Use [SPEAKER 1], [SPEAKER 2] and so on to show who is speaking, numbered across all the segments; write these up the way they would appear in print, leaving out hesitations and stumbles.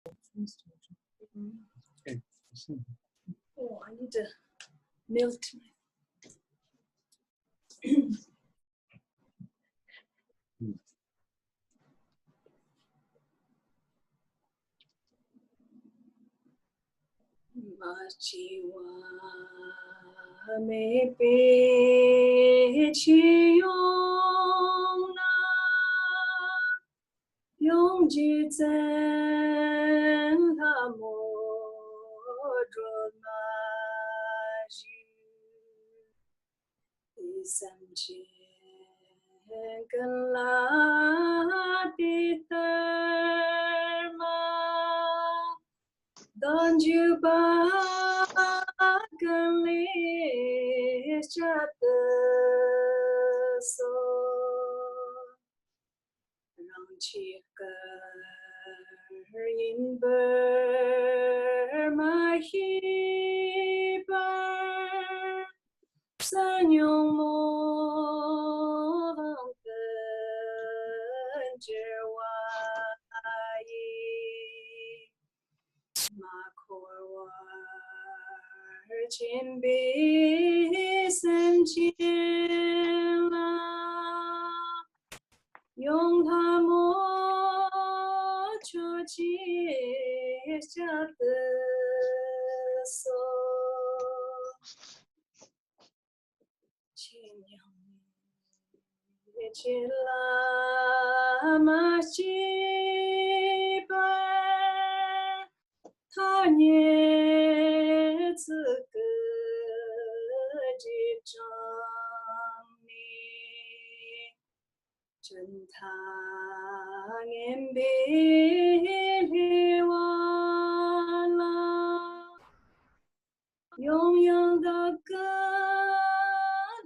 [SPEAKER 1] Okay.
[SPEAKER 2] Oh, I need to melt Machiwa me pe chiyong na yong ji zhen la mo zhuo ma ji di san jian gen la di ter ma dan ju ba gen li jia de so rang qi ge yin be ma hi be san yong mo lang gen jie wa yi ma kor wa qian bi san qian la yong ta mo chu qi jia de so qin yang ye qin la ma qi ba ta nie zi ge ji zhang ni真堂言别离完了，永远的歌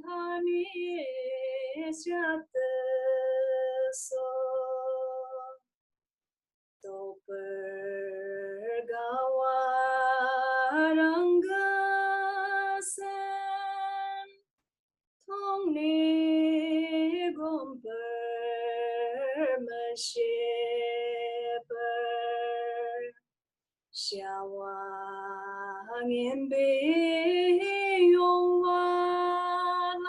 [SPEAKER 2] 他灭下的锁，都不高啊，让个森同你共本。写本下望言别用完了，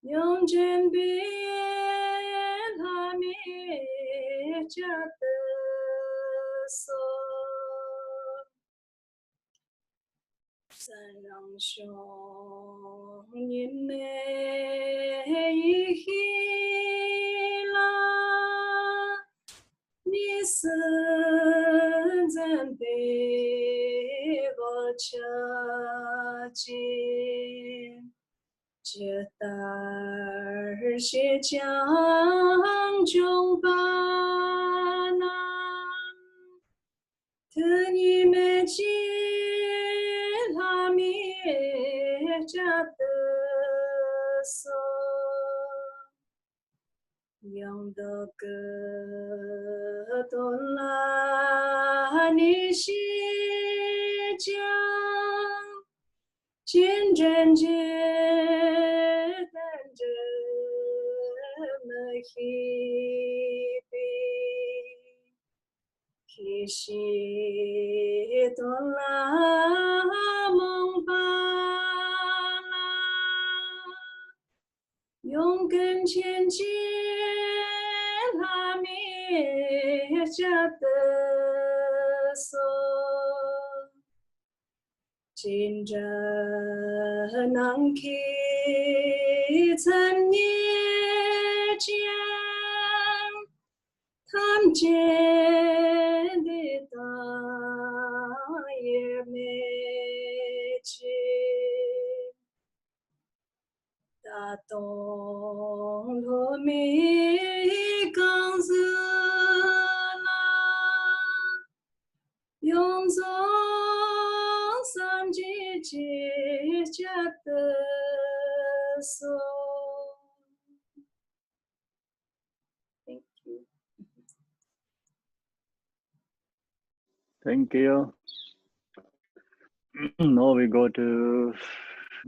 [SPEAKER 2] 用针别他灭家的锁，三让兄你妹一起。你是真被我瞧见，这大儿些将就把那特你们见他灭家的手。用的歌都拉你西江，见证着等着么一笔，其实都拉梦巴拉，勇敢前进。家的锁，紧着能去曾年间，看见的大也没见，大东罗米刚子。用总三季节家的锁。Thank you.
[SPEAKER 1] Thank you. Now we go to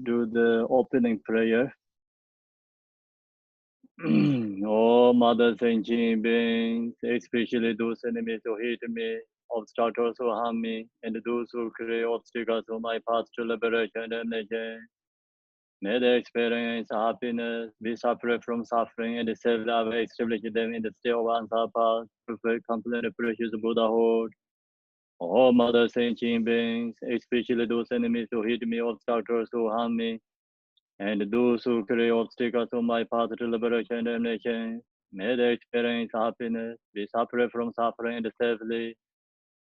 [SPEAKER 1] do the opening prayer. Oh, Mother Sentient beings, especially those enemies who hate me, obstructors who harm me, and those who create obstacles on my path to liberation and damnation. May they experience happiness, be separate from suffering, and self-love establish them in the state of answer path, perfect, complete, precious Buddhahood. Oh, Mother Sentient beings, especially those enemies who hate me, obstructors who harm me, and those who create obstacles on my path to liberation and damnation, may they experience happiness, be separate from suffering, and safely.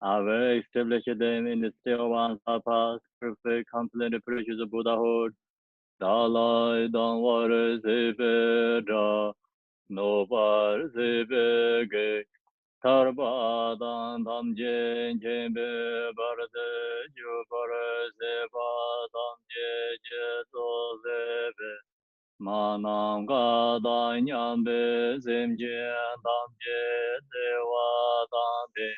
[SPEAKER 1] I will establish them in the state of answer path, perfect, complete, precious Buddhahood. Dalai Dhamma Sivera, Novar Sivege, Tarbadan Damje Jembe Barade Jupara Seva Damje Jeso Seve, Manam Gada Nyambe Zemje Damje Deva Dambe.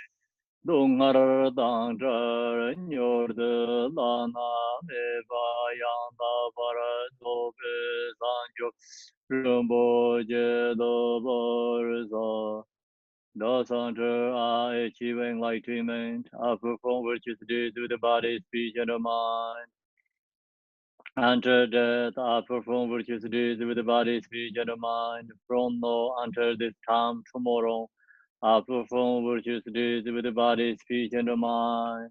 [SPEAKER 1] Dungar dangar nyordu lana eva yanda bara dobe sanjo rumbo je doborza. Thus until I achieve enlightenment, I perform virtuous deeds with the body, speech, and the mind. Until death, I perform virtuous deeds with the body, speech, and the mind. From now until this time tomorrow, I perform virtuous deeds with the body, speech, and the mind.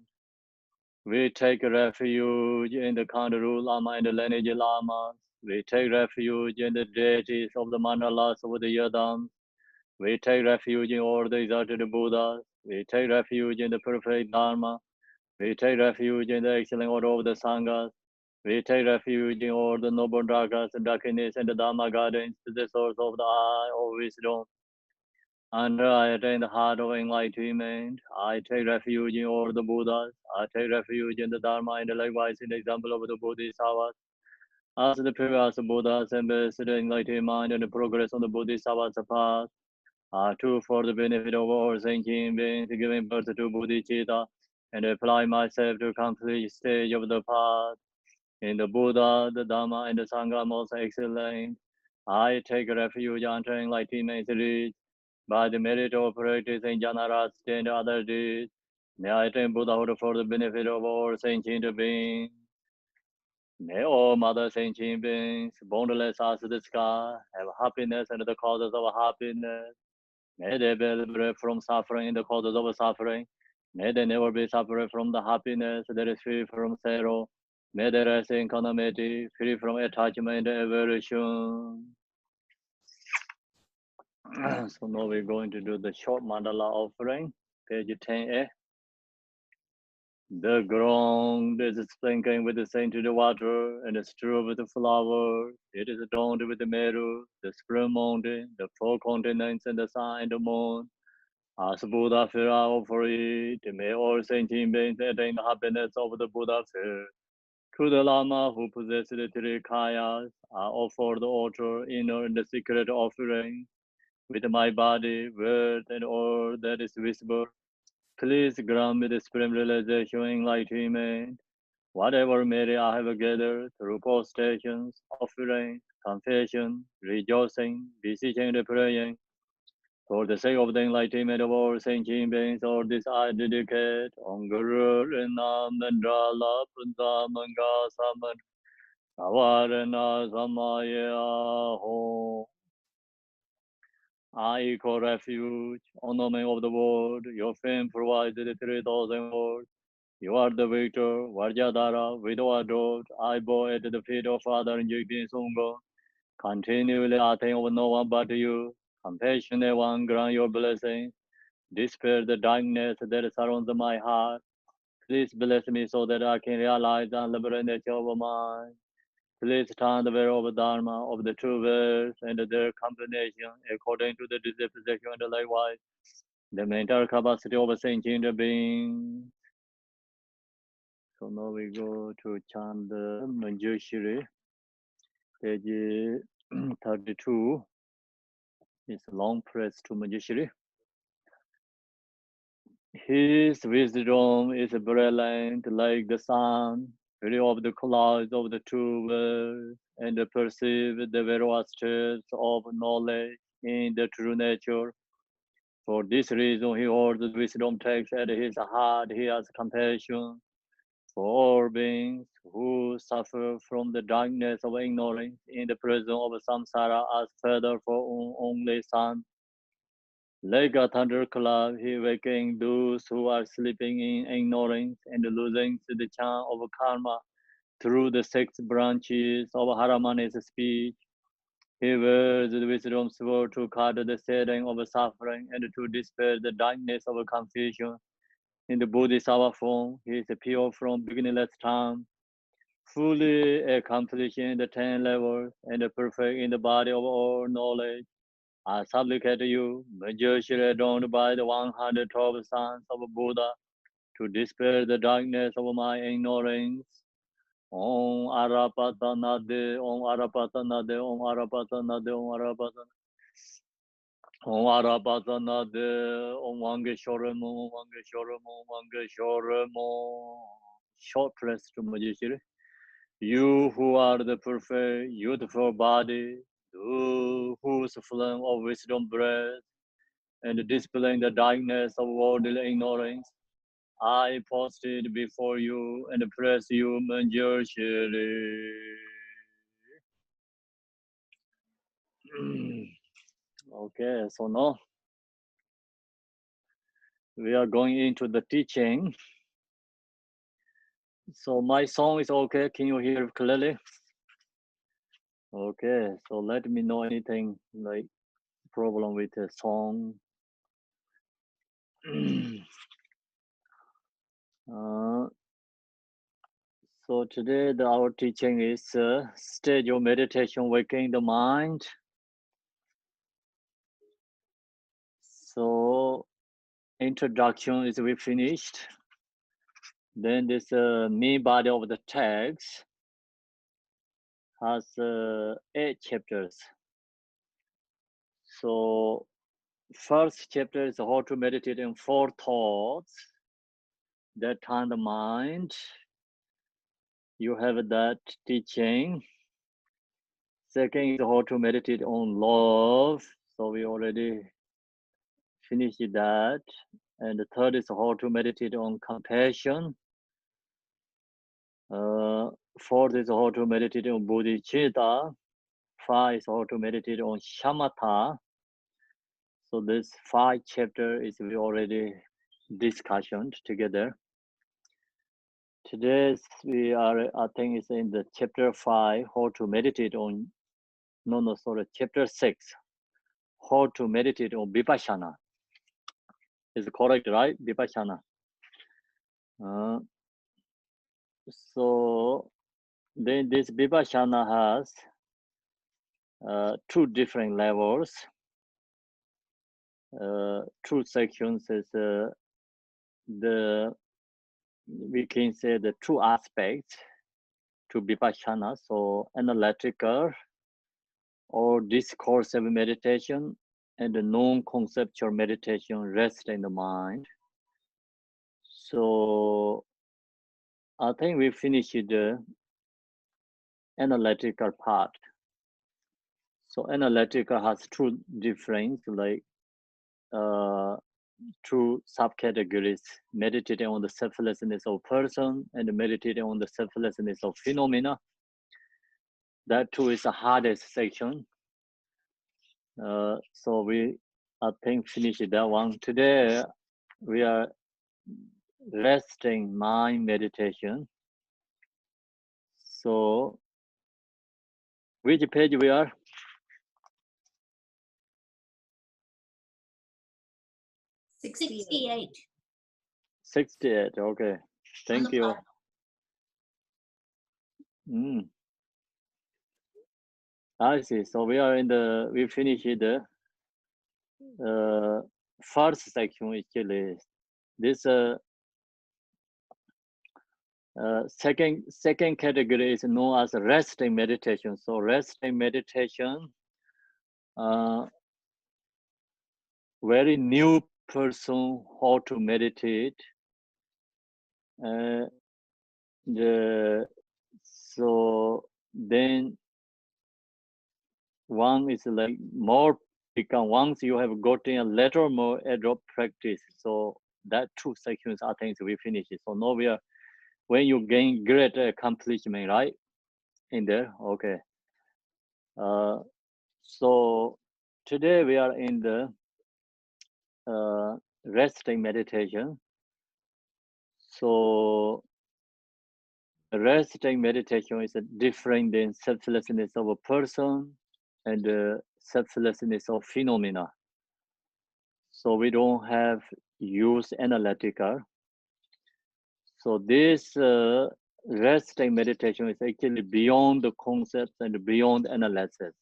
[SPEAKER 1] We take refuge in the Kandaru Lama and the lineage Lamas. We take refuge in the deities of the mandalas of the Yadams. We take refuge in all the exalted Buddhas. We take refuge in the perfect Dharma. We take refuge in the excellent order of the Sanghas. We take refuge in all the noble Dragas and Dakinis and the Dharma gardens to the source of the eye of wisdom. And I attain the heart of enlightenment. I take refuge in all the Buddhas. I take refuge in the Dharma and likewise in the example of the Bodhisattvas. As the previous Buddhas embraced the enlightened mind and the progress on the Bodhisattva's path, I too, for the benefit of all thinking beings, giving birth to Bodhicitta, and apply myself to complete stage of the path. In the Buddha, the Dhamma, and the Sangha most excellent, I take refuge until enlightenment is reached. By the merit of practicing jhana and other deeds, may I attain Buddhahood for the benefit of all sentient beings. May all mother sentient beings, boundless as the sky, have happiness and the causes of happiness. May they be liberated from suffering and the causes of suffering. May they never be separate from the happiness that is free from sorrow. May they rest in equanimity, free from attachment and aversion. So now we're going to do the short mandala offering, page 10a. The ground is sprinkling with the scented water and strewed with the flowers. It is adorned with the meadow, the spring mountain, the four continents, and the sun and the moon. As Buddha fear I offer it, may all sentient beings attain the happiness of the Buddha fear. To the Lama who possesses the three kayas, I offer the altar, inner and the secret offering. With my body, word, and all that is visible, please grant me the supreme realization and enlightenment. Whatever merit I have gathered through prostrations, offering, confession, rejoicing, beseeching, and praying, for the sake of the enlightenment of all sentient beings, all this I dedicate on Guru Rinam Nandrala Punta Manga Saman Avarana Samaya Ho. I call refuge on the name of the world. Your fame provides the 3,000 words. You are the victor, Vajradhara, widow adored. I bow at the feet of Father Jigdi Sunga. Continually I think of no one but you. Compassionate one, grant your blessings. Dispel the darkness that surrounds my heart. Please bless me so that I can realize the unlimited nature of mind. Please turn the way of Dharma, of the true words, and their combination according to the disposition and likewise the mental capacity of a sentient being. So now we go to chant the Manjushri, page 32. It's a long press to Manjushri. His wisdom is brilliant like the sun. Free of the clouds of the two worlds, and perceive the various truths of knowledge in the true nature. For this reason, he holds the wisdom text at his heart. He has compassion for all beings who suffer from the darkness of ignorance in the prison of samsara as father for only son. Like a thunderclap, he waking those who are sleeping in ignorance and losing the charm of karma through the 6 branches of Haramani's speech. He wears the wisdom sword to cut the setting of suffering and to dispel the darkness of confusion. In the Bodhisattva form, he is pure from beginningless time, fully accomplishing the 10 levels and perfect in the body of all knowledge. I supplicate you, majorly adorned by the 112 sons of Buddha, to dispel the darkness of my ignorance. Om Arapatanade, Om Arapatanade, Om Arapatanade, Om Arapatanade. Om Arapatanade, Om Wangeshoram, Om Wangeshoram, Om Wangeshoram. Short press to Majeshiri. You who are the perfect, youthful body, whose flame of wisdom breath, and dispelling the darkness of worldly ignorance, I posted before you and press you, Manjushri. Okay, so now we are going into the teaching. So my song is okay. Can you hear clearly? Okay, so let me know anything like problem with the song. So today our teaching is stage of meditation, waking the mind. So introduction is we finished. Then this main body of the text has 8 chapters. So first chapter is how to meditate in 4 thoughts that turn the mind. You have that teaching. Second is how to meditate on love. So we already finished that. And the third is how to meditate on compassion. Fourth is how to meditate on bodhicitta. 5 is how to meditate on shamatha. So this 5 chapter is we already discussion together. Today we are, I think it's in the chapter 5, how to meditate on, chapter 6, how to meditate on vipassana. Is correct, right? Vipassana. So then this vipassana has 2 different levels. 2 sections is we can say the 2 aspects to vipassana. So analytical or discursive meditation and the non-conceptual meditation, rest in the mind. So I think we finished the analytical part. So analytical has 2 different, like 2 subcategories: meditating on the selflessness of person and meditating on the selflessness of phenomena. That too is the hardest section. So we, I think, finished that one. Today we are resting mind meditation. So which page we are?
[SPEAKER 2] 68.
[SPEAKER 1] 68. Okay, thank you. I see. So we are in the, we finished the first section actually. This second category is known as resting meditation. So resting meditation, very new person how to meditate. So then one is like more become once you have gotten a little more adroit practice. So that two sections are things we finish. So now we are when you gain great accomplishment, right? In there, okay. So today we are in the resting meditation. So resting meditation is different than selflessness of a person and selflessness of phenomena. So we don't have use analytical. So this resting meditation is actually beyond the concepts and beyond analysis.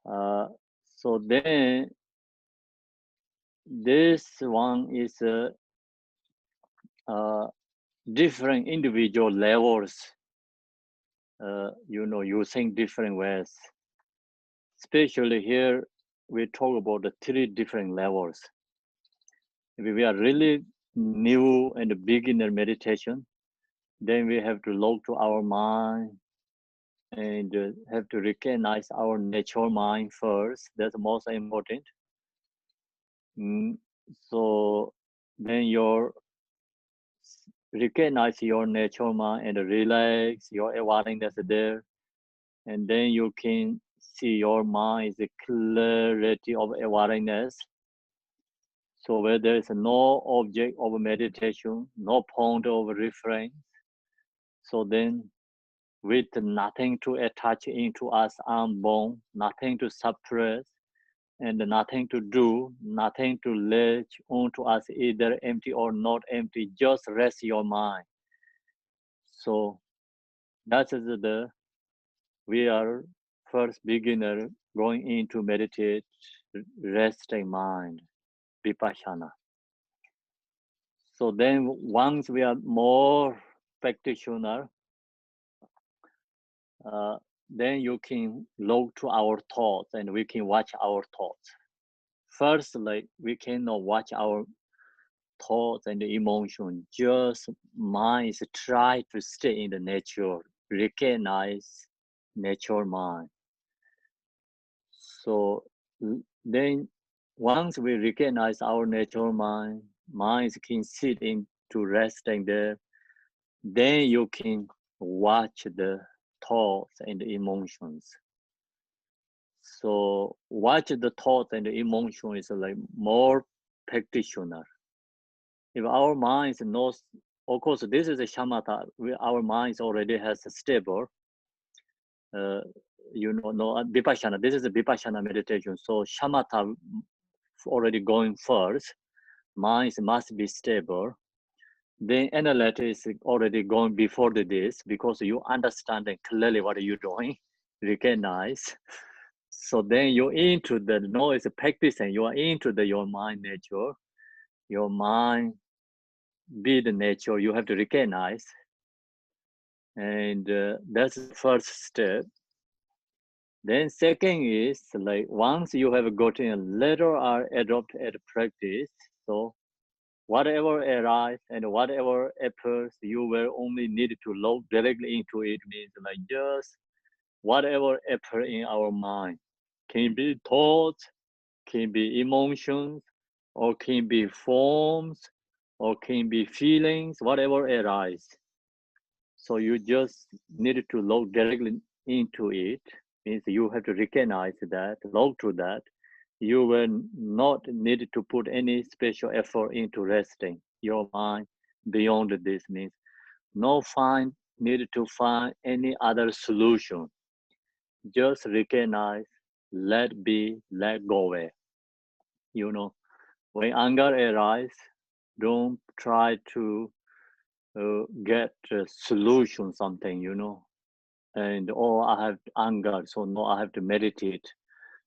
[SPEAKER 1] So then this one is different individual levels, using different ways. Especially here, we talk about the three different levels. If we are really new and beginner meditation, then we have to look to our mind and have to recognize our natural mind first. That's most important. So then recognize your natural mind and relax your awareness there, and then you can see your mind is a clarity of awareness. So where there is no object of meditation, no point of reference, so then with nothing to attach into us unborn, nothing to suppress, and nothing to do, nothing to latch onto us, either empty or not empty, just rest your mind. So that is we are first beginner going into meditate, resting mind, vipassana. So then once we are more practitioner, then you can look to our thoughts and we can watch our thoughts. Firstly, we cannot watch our thoughts and emotion. Just mind is try to stay in the nature, recognize nature mind. So then once we recognize our natural mind, minds can sit into resting there, then you can watch the thoughts and the emotions. So watch the thoughts and the emotion is like more practitioner. If our mind is not, of course, this is a shamatha. Our mind already has a stable. Vipassana. This is a vipassana meditation. So shamatha already going first. Mind must be stable. Then analytics is already going before this because you understand clearly what you're doing, recognize. So then you're into the noise practice and you are into your mind nature. Your mind be the nature you have to recognize. And that's the first step. Then second is like once you have gotten a little or adopted practice, so whatever arises and whatever appears, you will only need to look directly into it. Means like just whatever appears in our mind can be thoughts, can be emotions, or can be forms, or can be feelings, whatever arises. So you just need to look directly into it. Means you have to recognize that, look to that. You will not need to put any special effort into resting your mind beyond this. Means no need to find any other solution. Just recognize, let be, let go away. When anger arises, don't try to get a solution something, and I have anger, so no, I have to meditate,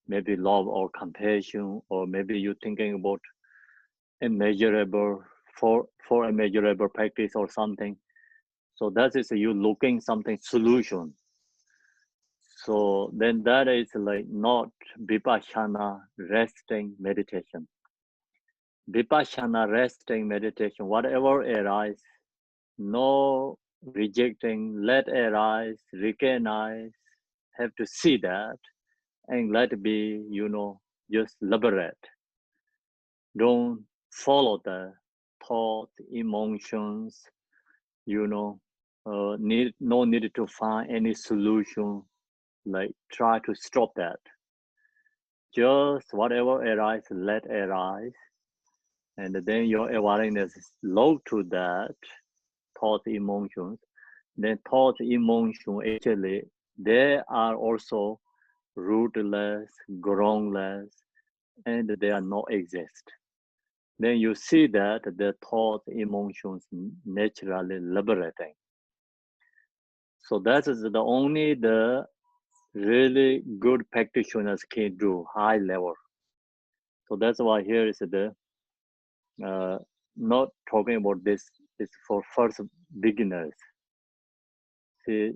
[SPEAKER 1] maybe love or compassion, or maybe you're thinking about immeasurable for a measurable practice or something. So that is you looking something solution. So then that is like not vipassana resting meditation. Vipassana resting meditation, whatever arises, no rejecting, let arise, recognize, have to see that, and let it be, just liberate. Don't follow the thought, emotions, no need to find any solution, like try to stop that. Just whatever arise, let arise. And then your awareness is low to that thought, emotions. Then thought, emotion, actually, they are also rootless, groundless, and they are not exist. Then you see that the thought, emotions naturally liberating. So that is the only the really good practitioners can do, high level. So that's why here is the not talking about this is for first beginners. See,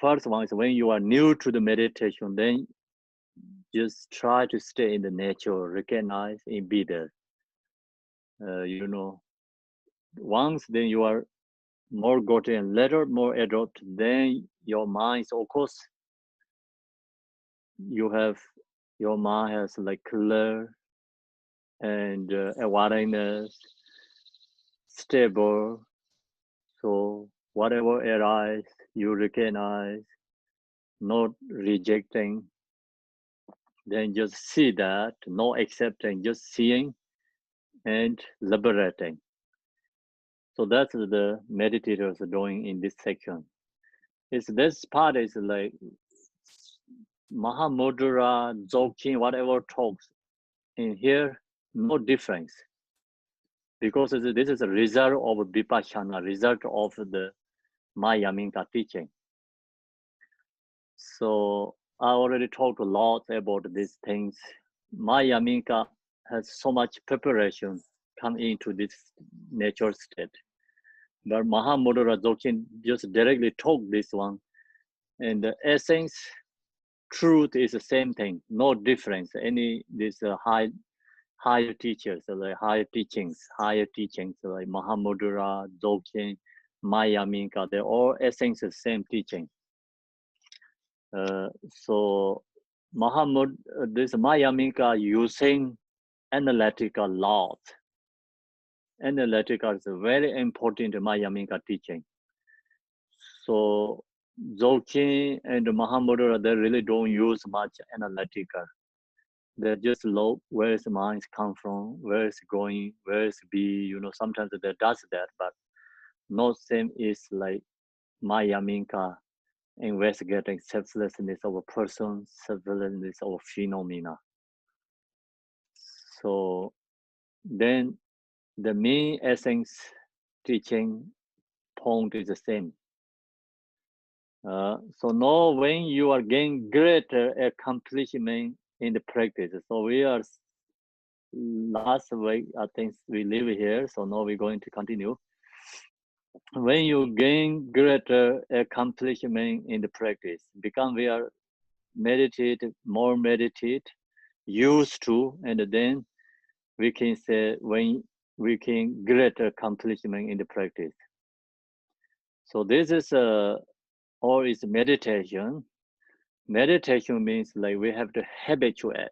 [SPEAKER 1] first one is when you are new to the meditation, then just try to stay in the nature, recognize and be there. Once then you are more gotten and later more adult, then your mind, of course, your mind has like clear and awareness, stable. So whatever arise, you recognize, not rejecting. Then just see that, not accepting, just seeing and liberating. So that's the meditators are doing in this section. This part is like Mahamudra, Dzogchen, whatever talks in here, no difference. Because this is a result of Vipassana, result of the Mayamika teaching. So I already talked a lot about these things. Mayamika has so much preparation come into this nature state. But Mahamudra Dzogchen just directly talk this one. And the essence, truth is the same thing, no difference. This higher teachers, like higher teachings like Mahamudra, Dzogchen, Mayamika, they're all essence the same teaching. So this Mayamika using analytical laws. Analytical is a very important Mayamika teaching. So Dzogchen and Mahamudra, they really don't use much analytical. They just look where is mind come from, where is going, where is be. Sometimes they does that, but not same is like Mayamika investigating selflessness of a person, selflessness of phenomena. So then the main essence teaching point is the same. So now when you are getting greater accomplishment in the practice, so we are last week, I think we live here, so now we're going to continue. When you gain greater accomplishment in the practice, we are more meditate, used to, and then we can say when we can greater accomplishment in the practice. So this is or is meditation. Meditation means like we have to habituate,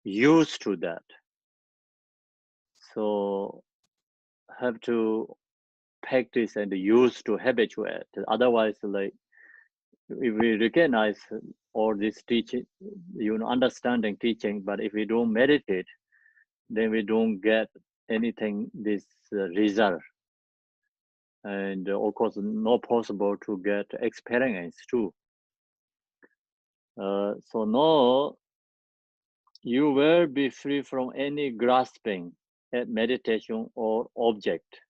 [SPEAKER 1] used to that. So have to practice and used to habituate. Otherwise, like if we recognize all this teaching, understanding teaching, but if we don't meditate, then we don't get anything, this result. And of course, not possible to get experience too. So now you will be free from any grasping at meditation or object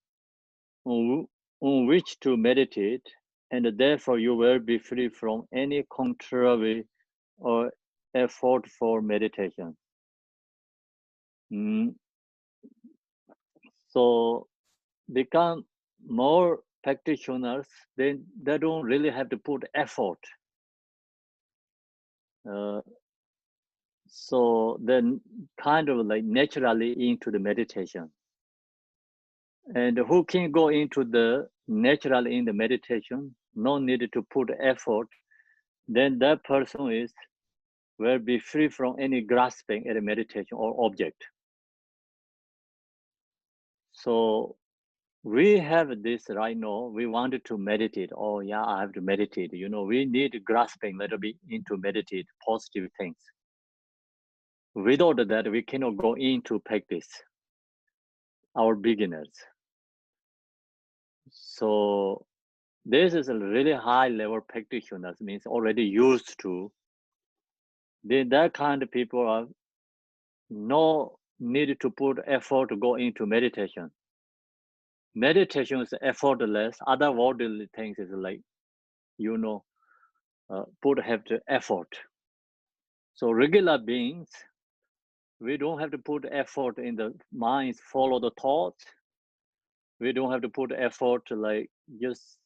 [SPEAKER 1] on which to meditate, and therefore you will be free from any contrary or effort for meditation. So become more practitioners, then they don't really have to put effort. So then kind of like naturally into the meditation. And who can go into the natural in the meditation, no need to put effort, then that person will be free from any grasping at a meditation or object. So we have this right now. We wanted to meditate. Oh yeah, I have to meditate. We need grasping a little bit into meditate positive things. Without that, we cannot go into practice. Our beginners. So this is a really high level practitioners, means already used to. Then that kind of people are no need to put effort to go into meditation. Meditation is effortless. Other worldly things is like, have to effort. So regular beings, we don't have to put effort in the minds, follow the thoughts. We don't have to put effort to like just,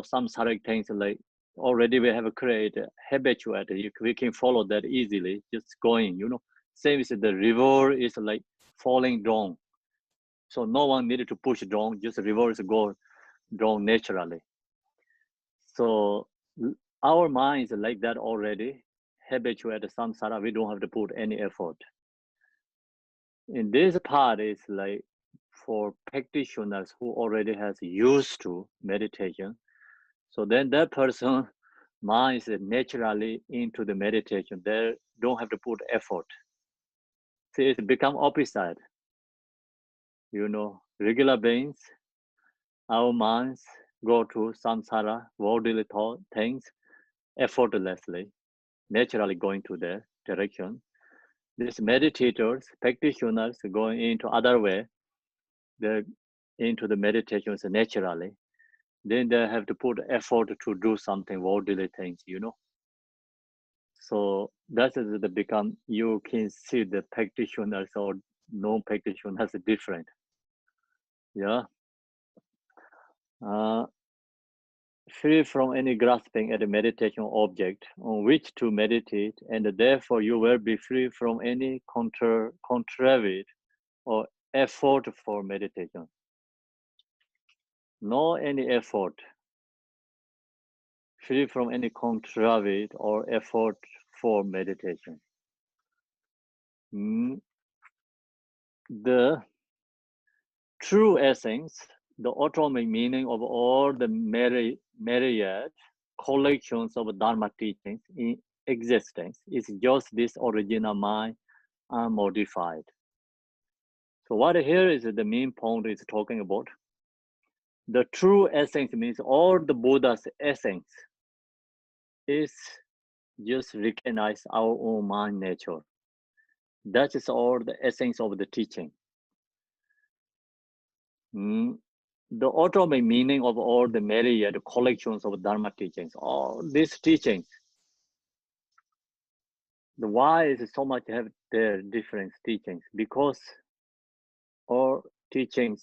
[SPEAKER 1] some sort things like already we have created habituated. We can follow that easily, just going, Same as the river is like falling down. So no one needed to push down, just the river is go down naturally. So our mind is like that already, habituated samsara, we don't have to put any effort. In this part is like for practitioners who already has used to meditation. So then that person mind is naturally into the meditation. They don't have to put effort. See, it's become opposite. Regular beings, our minds go to samsara, worldly thought things effortlessly, naturally going to their direction. These meditators, practitioners going into other way, they're into the meditations naturally. Then they have to put effort to do something worldly things, So that is the become, you can see the practitioners or non-practitioners different. Yeah. Free from any grasping at a meditation object on which to meditate, and therefore you will be free from any contrary or effort for meditation. No any effort. Free from any contrary or effort for meditation. The true essence, the ultimate meaning of all the myriad collections of Dharma teachings in existence is just this original mind, unmodified. So what here is the main point is talking about. The true essence means all the Buddha's essence is just recognize our own mind nature. That is all the essence of the teaching. The ultimate meaning of all the myriad collections of Dharma teachings, all these teachings, the why is so much have their different teachings, because all teachings,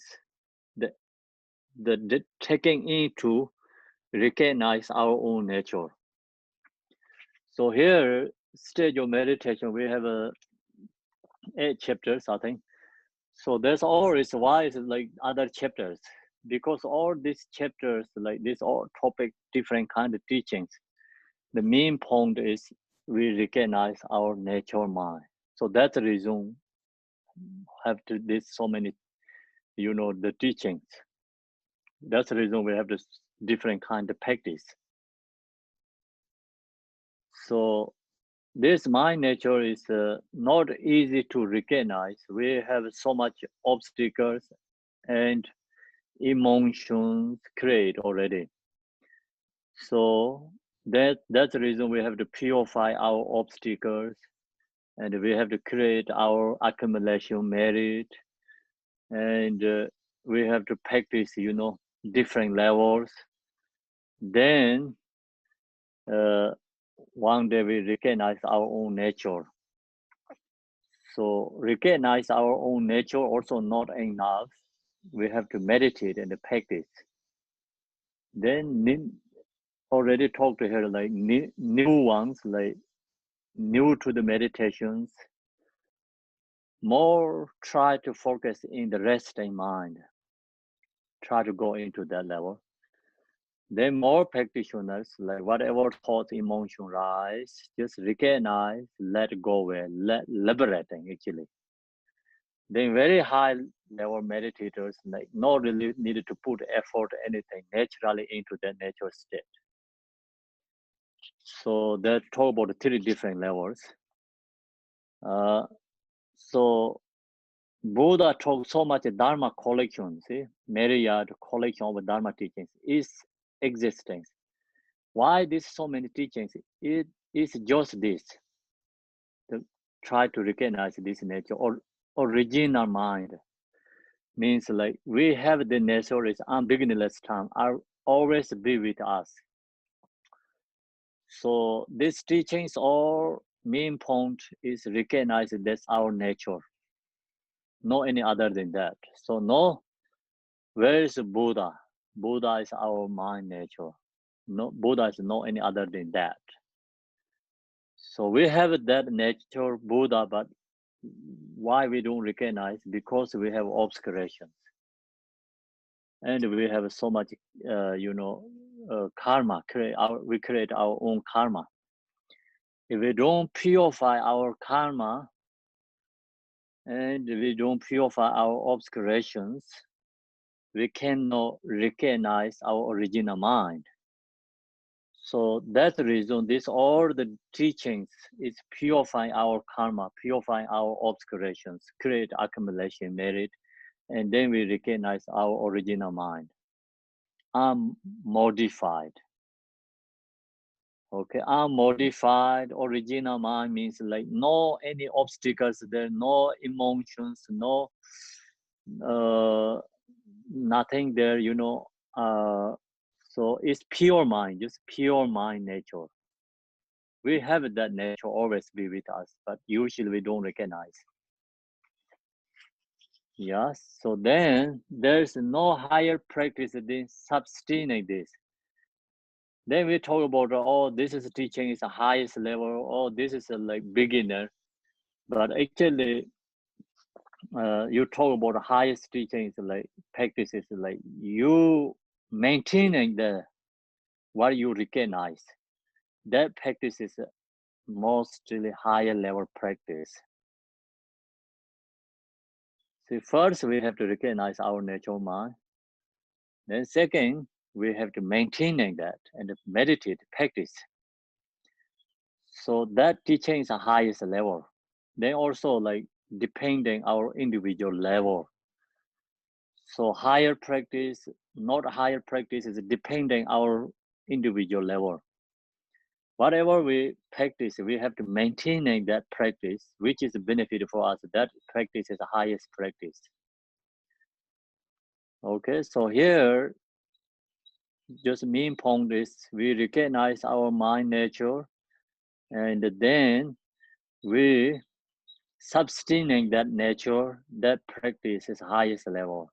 [SPEAKER 1] the taking into recognize our own nature. So here, stage of meditation, we have 8 chapters, I think. So that's always why it's like other chapters, because all these chapters, like this all topic, different kind of teachings. The main point is we recognize our nature mind. So that's the reason have to this so many, the teachings. That's the reason we have this different kind of practice. So this mind nature is not easy to recognize. We have so much obstacles and emotions create already. So that's the reason we have to purify our obstacles, and we have to create our accumulation merit, and we have to practice, different levels. Then one day we recognize our own nature. So recognize our own nature also not enough. We have to meditate and practice. Then already talked to her like new ones, like new to the meditations. More try to focus in the resting mind. try to go into that level. Then more practitioners, like whatever thought, emotion rise, just recognize, let go, liberating actually. Then very high level meditators, like not really needed to put effort or anything, naturally into that natural state. So they talk about 3 different levels. So Buddha talked so much Dharma collection, see, myriad collection of Dharma teachings is existence. Why this so many teachings? It is just this. To try to recognize this nature or original mind means like we have the nature is unbeginningless time are always be with us. So these teachings all main point is recognize that's our nature. No any other than that. So no, where is Buddha? Buddha is our mind nature. No, Buddha is no any other than that. So we have that nature Buddha, but why we don't recognize? Because we have obscurations, and we have so much, karma. We create our own karma. If we don't purify our karma, and we don't purify our obscurations, we cannot recognize our original mind. So that's the reason this all the teachings is purifying our karma, purifying our obscurations, create accumulation, merit, and then we recognize our original mind. Unmodified. Okay, unmodified original mind means like no any obstacles there, no emotions, no nothing there, so it's pure mind, just pure mind nature. We have that nature always be with us, but usually we don't recognize. Yes, so then there's no higher practice than sustaining this. Then we talk about, oh, this is teaching is the highest level, oh, this is a like beginner. But actually, you talk about the highest teaching is like practices, like you maintaining the what you recognize. That practice is mostly higher level practice. See, first we have to recognize our natural mind. Then second, we have to maintaining that and meditate, practice. So that teaching is the highest level. Then also like depending our individual level. So higher practice, not higher practice is depending our individual level. Whatever we practice, we have to maintaining that practice, which is a benefit for us. That practice is the highest practice. Okay, so here, just main point is we recognize our mind nature, and then we sustaining that nature, that practice is highest level.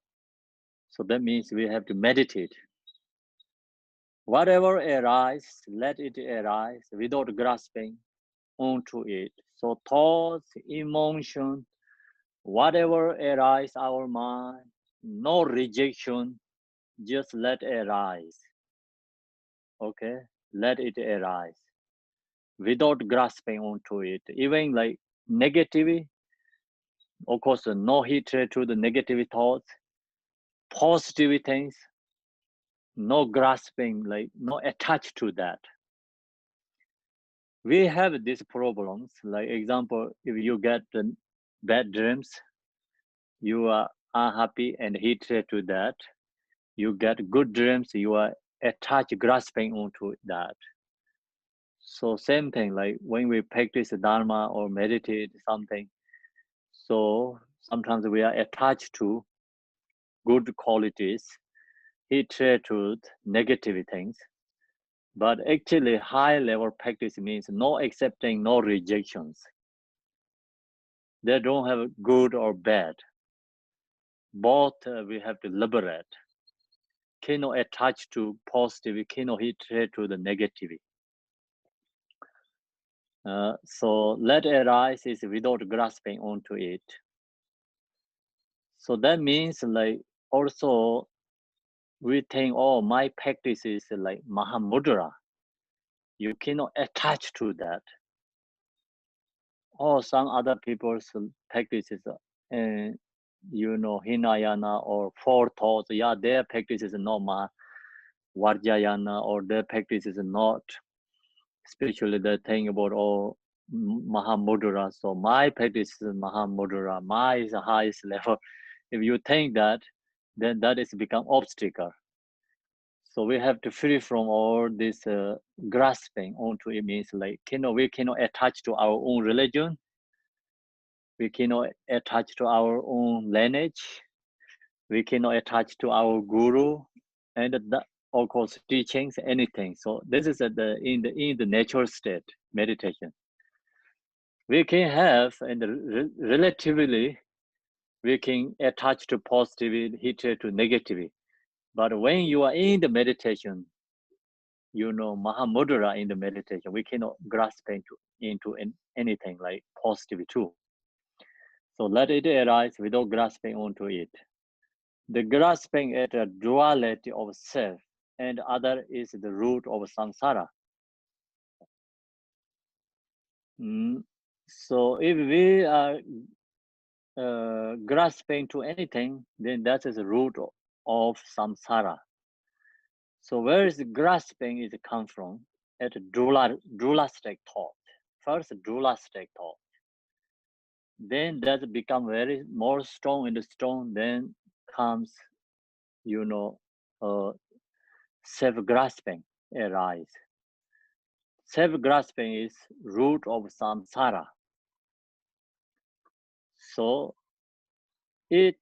[SPEAKER 1] So that means we have to meditate. Whatever arises, let it arise without grasping onto it. So thoughts, emotion, whatever arises our mind, no rejection, just let arise. Okay, let it arise without grasping onto it. Even like negativity, of course, no hatred to the negative thoughts, positive things, no grasping, like no attached to that. We have these problems. Like example, if you get bad dreams, you are unhappy and hatred to that. You get good dreams, you are attached, grasping onto that. So same thing, like when we practice Dharma or meditate something, so sometimes we are attached to good qualities, hatred to negative things. But actually, high level practice means no accepting, no rejections. They don't have good or bad. Both we have to liberate. Cannot attach to positive, cannot hatred to the negative. So let arise is without grasping onto it. So that means like also we think, oh, my practice is like Mahamudra. You cannot attach to that. Or some other people's practices, Hinayana or four thoughts. Yeah, their practice is not Vajrayana, or their practice is not, especially the thing about Mahamudra. So my practice is Mahamudra. My is the highest level. If you think that, then that is become obstacle. So we have to free from all this grasping onto it. Means like we cannot attach to our own religion. We cannot attach to our own lineage. We cannot attach to our guru, and of course teachings, anything. So this is in the natural state meditation. We can have, and relatively we can attach to positivity, hit to negativity. But when you are in the meditation, Mahamudra in the meditation, we cannot grasp into anything like positive too. So let it arise without grasping onto it. The grasping at a duality of self and other is the root of samsara. So if we are grasping to anything, then that is the root of samsara. So where is the grasping is come from? At dualistic thought. First dualistic thought. Then that become very more strong and strong. Then comes, self-grasping arise. Self-grasping is root of samsara. So it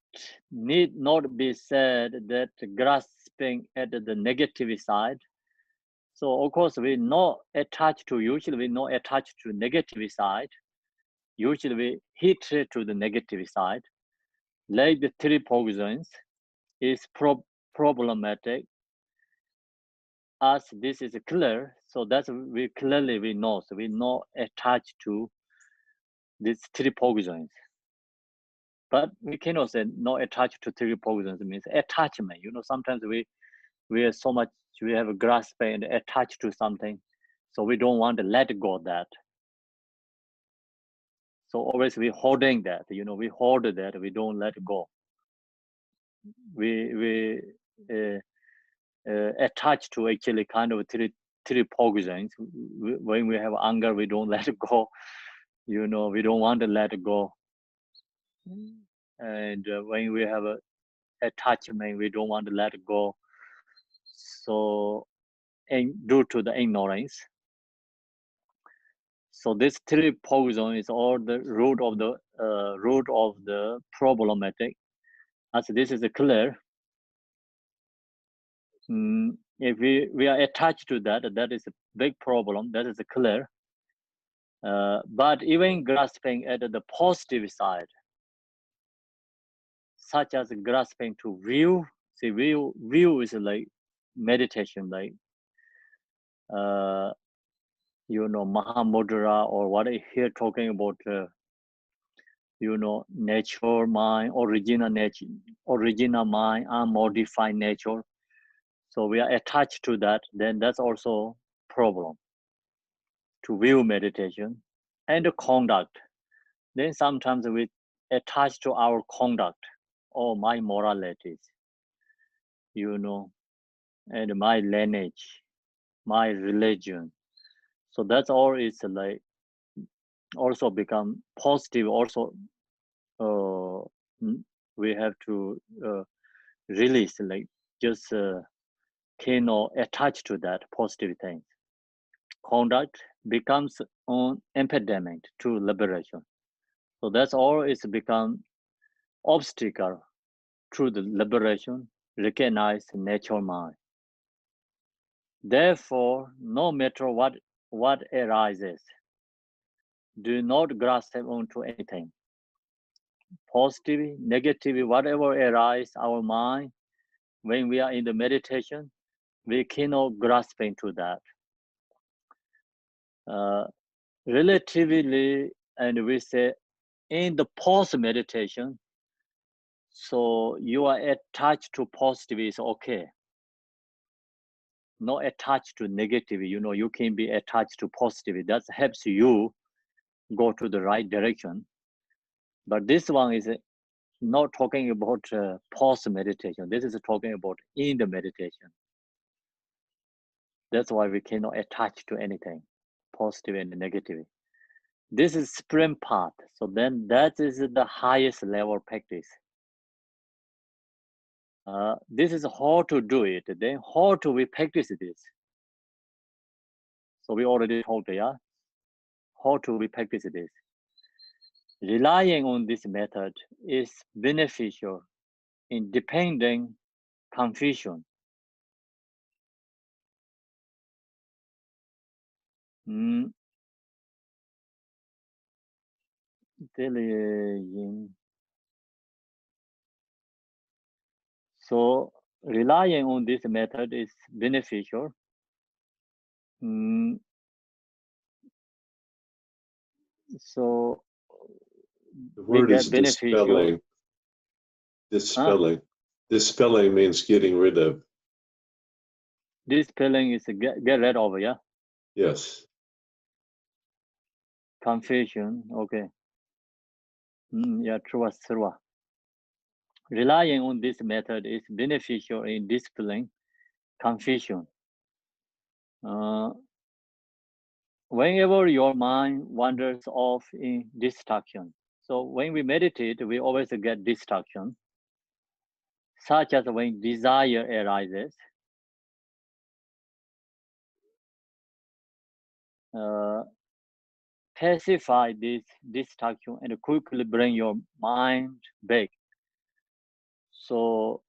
[SPEAKER 1] need not be said that grasping at the negative side. So of course usually we not attach to negative side. Usually we hit to the negative side. Like the three poisons is problematic. As this is clear, so that's we know. So we not attach to these three poisons. But we cannot say not attached to three poisons. It means attachment. Sometimes we are so much, we have a grasp and attached to something, so we don't want to let go of that. So always we holding that. We hold that. We don't let go. We attach to actually kind of three poisons. When we have anger, we don't let go. We don't want to let go. And when we have a attachment, we don't want to let go. So, and due to the ignorance. So this three poison is all the root of the problematic. As this is clear, if we are attached to that, that is a big problem. That is clear. But even grasping at the positive side, such as grasping to view. See, view is like meditation, like Mahamudra, or what I hear talking about, nature mind, original mind, unmodified nature. So we are attached to that, then that's also problem to view meditation. And the conduct. Then sometimes we attach to our conduct or my moralities, and my lineage, my religion. So that's all is like also become positive. Also, we have to release, like just cannot attach to that positive thing. Conduct becomes an impediment to liberation. So that's all is become obstacle to the liberation, recognize natural mind. Therefore, no matter what arises, do not grasp onto anything. Positive, negative, whatever arises our mind, when we are in the meditation, we cannot grasp into that. Relatively, and we say in the post meditation, so you are attached to positive is okay. not attached to negative. You know, you can be attached to positive. That helps you go to the right direction. But this one is not talking about post meditation. This is talking about in the meditation. That's why we cannot attach to anything, positive and negative. This is supreme path. So then that is the highest level practice. This is how to do it. Then how do we practice this? So we already talked, yeah? How do we practice this? Relying on this method is beneficial in depending confusion. So relying on this method is beneficial. So
[SPEAKER 3] the word is dispelling. Dispelling. Huh? Dispelling means getting rid of.
[SPEAKER 1] Dispelling is get rid of, yeah?
[SPEAKER 3] Yes.
[SPEAKER 1] Confusion, okay. Yeah, true. Relying on this method is beneficial in dispelling confusion. Whenever your mind wanders off in distraction. So when we meditate, we always get distraction, such as when desire arises. Pacify this distraction and quickly bring your mind back. So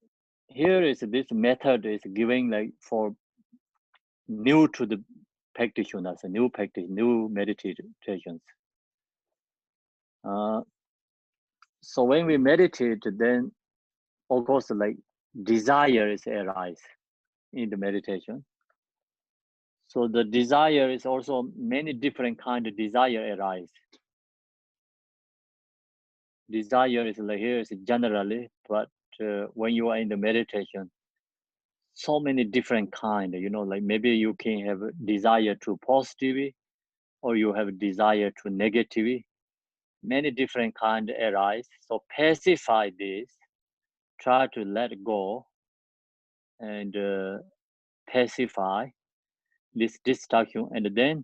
[SPEAKER 1] here is this method is giving like for new to the practitioners, a new practice, new meditations. So when we meditate, then of course like desires arise in the meditation. So the desire is also many different kind of desire arise. Desire is like here is generally, but when you are in the meditation, so many different kind, you know, like maybe you can have a desire to positivity or you have a desire to negativity. Many different kind arise. So pacify this, try to let go and pacify this distraction, and then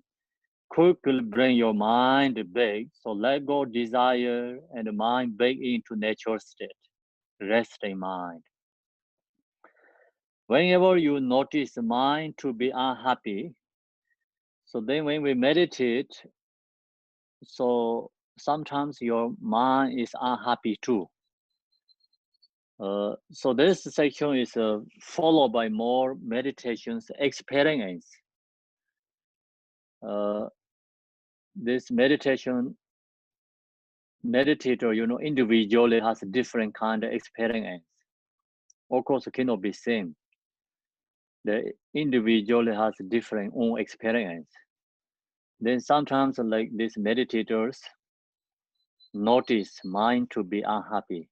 [SPEAKER 1] quickly bring your mind back. So let go desire and mind back into natural state, resting mind. Whenever you notice the mind to be unhappy, so then when we meditate, so sometimes your mind is unhappy too. So this section is followed by more meditations experience. This meditation meditator, you know, individually has a different kind of experience. Of course, it cannot be same. The individual has different own experience. Then sometimes like these meditators notice mind to be unhappy.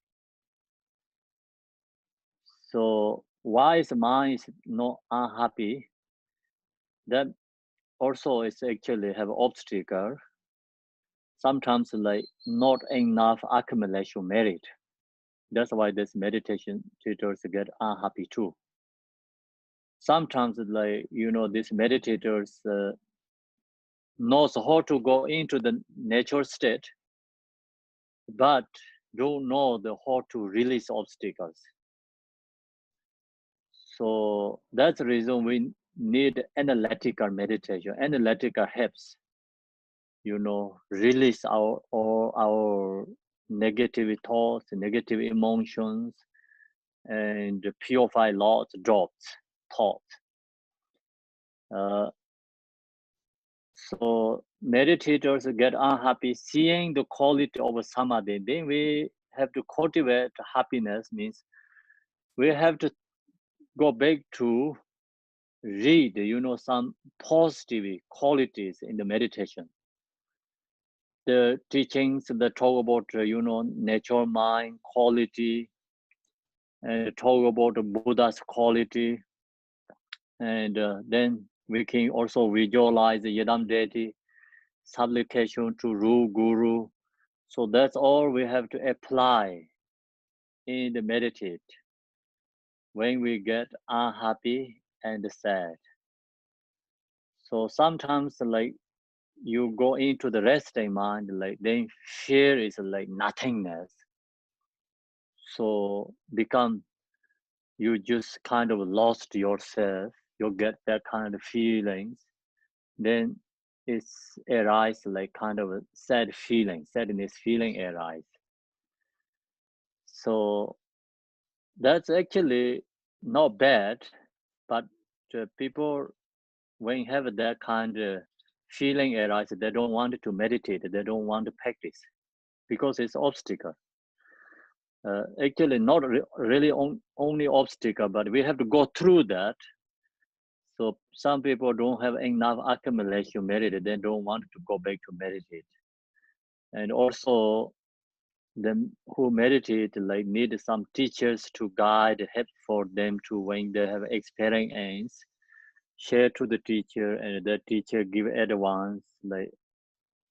[SPEAKER 1] So why is mind is not unhappy? That also is actually have obstacle. Sometimes like not enough accumulation merit. That's why this meditation tutors get unhappy too. Sometimes like, you know, these meditators knows how to go into the natural state, but don't know the how to release obstacles. So that's the reason we need analytical meditation. Analytical helps, you know, release all our negative thoughts, negative emotions, and purify lots, drops, thoughts. So meditators get unhappy seeing the quality of samadhi. Then we have to cultivate happiness, means we have to go back to read, you know, some positive qualities in the meditation. The teachings that talk about, you know, natural mind quality, and talk about the Buddha's quality, And then we can also visualize the Yidam deity, supplication to Ru Guru. So that's all we have to apply in the meditate when we get unhappy and sad. So sometimes like you go into the resting mind, like then fear is like nothingness. So become you just kind of lost yourself. You get that kind of feelings. Then it's arise like kind of a sad feeling, sadness feeling arise. So that's actually not bad, but people when you have that kind of feeling arise, they don't want to meditate, they don't want to practice because it's obstacle. Actually, not really only obstacle, but we have to go through that. So some people don't have enough accumulation meditate, they don't want to go back to meditate. And also, them who meditate like need some teachers to guide, help for them to when they have experience, share to the teacher, and the teacher give advice like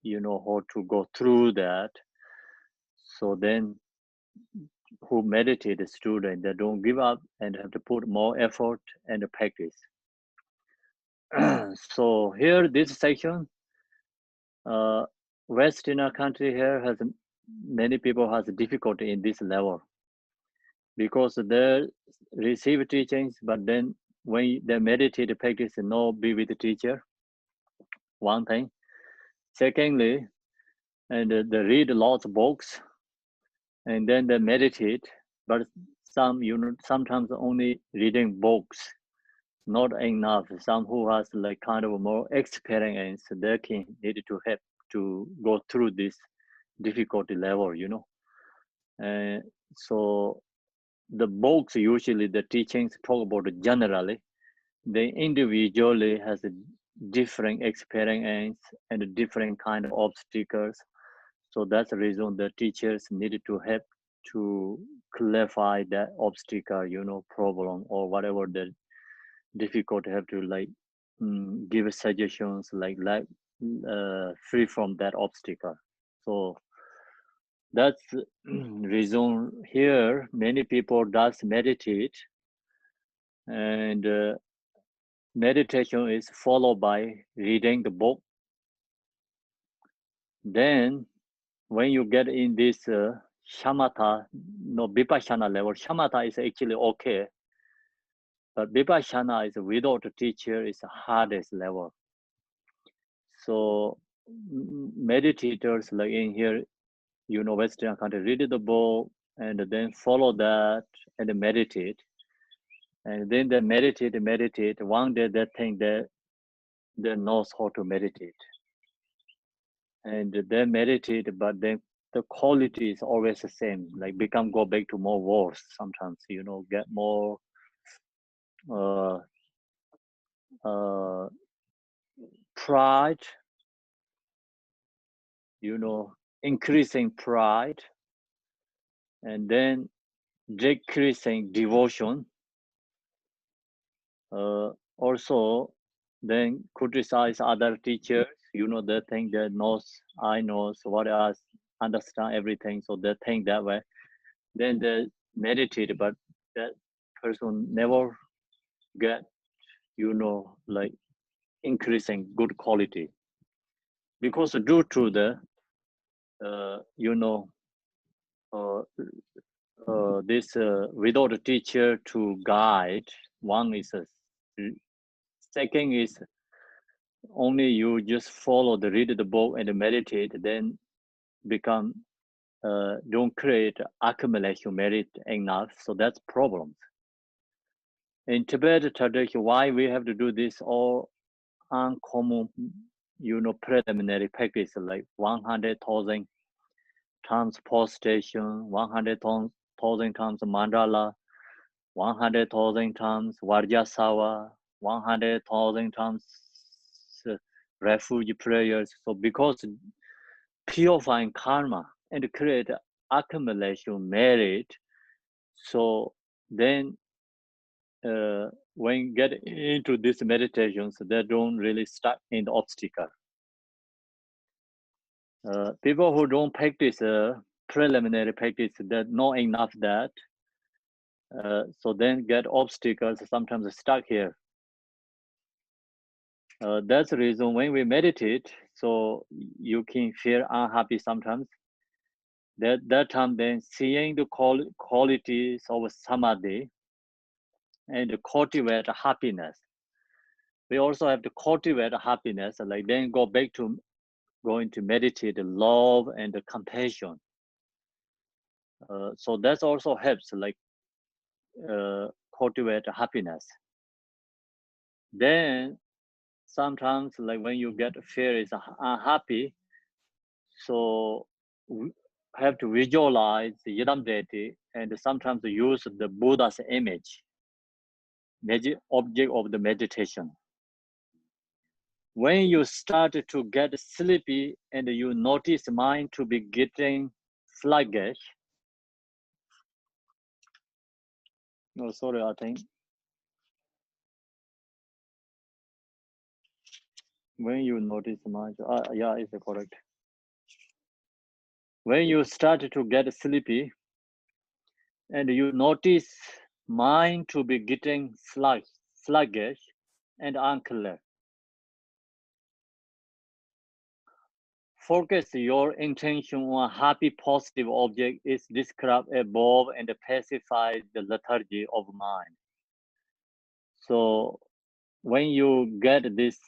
[SPEAKER 1] how to go through that. So then who meditate the student, they don't give up and have to put more effort and practice. So here this section, West in our country here has many people has difficulty in this level because they receive teachings, but then when they meditate practice, no be with the teacher. One thing. Secondly, and they read lots of books, and then they meditate, but sometimes only reading books, not enough. Some who has like kind of more experience, they can need to help to go through this difficulty level, And so the books usually the teachings talk about generally, they individually has a different experience and different kind of obstacles. So that's the reason the teachers needed to help to clarify that obstacle, problem or whatever the difficult have to like give suggestions like free from that obstacle. So that's reason here many people does meditate, and meditation is followed by reading the book. Then when you get in this shamatha, no vipassana level, shamatha is actually okay, but vipassana is without a teacher is the hardest level. So meditators like in here, Western country, read the book and then follow that and meditate. And then they meditate. One day they think that they knows how to meditate. And they meditate, but then the quality is always the same, like go back to more worse sometimes, get more pride, increasing pride, and then decreasing devotion. Also, then criticize other teachers, they think they I know, so what else, understand everything, so they think that way. Then they meditate, but that person never get, like increasing good quality. Because due to the, this without a teacher to guide, one is second is only you just follow read the book and meditate, then become don't create accumulation merit enough. So that's problems. In Tibet tradition, why we have to do this all uncommon, preliminary practice like 100,000 times post station, 100,000 times mandala, 100,000 times Vajrasattva, 100,000 times refuge prayers. So because purifying karma and create accumulation merit, so then when get into this meditations, they don't really stuck in the obstacle. People who don't practice preliminary practice, that know enough that, so then get obstacles, sometimes stuck here. That's the reason when we meditate, so you can feel unhappy sometimes. That time then seeing the qualities of samadhi and cultivate happiness. We also have to cultivate happiness, like then go back to going to meditate love and compassion. So that also helps, like cultivate happiness. Then sometimes, like when you get fear is unhappy, so we have to visualize the Yidam deity and sometimes use the Buddha's image, object of the meditation. When you start to get sleepy and you notice mind to be getting sluggish, no, sorry, I think. When you notice mind, yeah, it's correct. When you start to get sleepy and you notice mind to be getting sluggish and unclear, focus your intention on a happy positive object is described above and pacify the lethargy of mind. So when you get this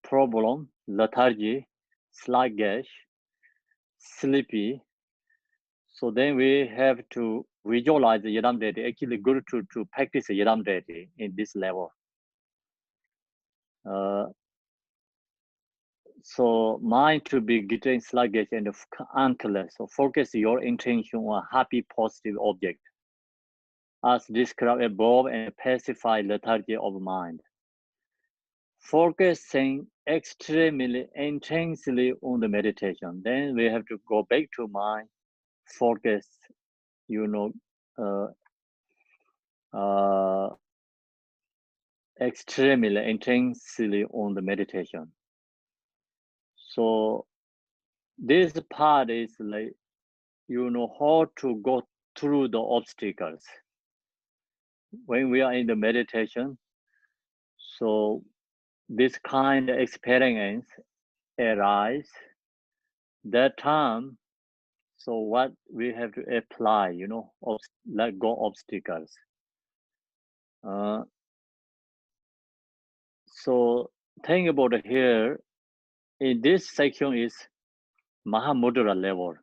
[SPEAKER 1] problem, lethargy, sluggish, sleepy, so then we have to visualize the Yidam deity. Actually good to practice the Yidam deity in this level. So mind to be getting sluggish and unclear. So focus your intention on a happy positive object as described above and pacify lethargy of mind. Focusing extremely intensely on the meditation. Then we have to go back to mind, focus, extremely intensely on the meditation. So this part is like, how to go through the obstacles. When we are in the meditation, so this kind of experience arise, that time, so what we have to apply, let go obstacles. So think about here, in this section is Mahamudra level.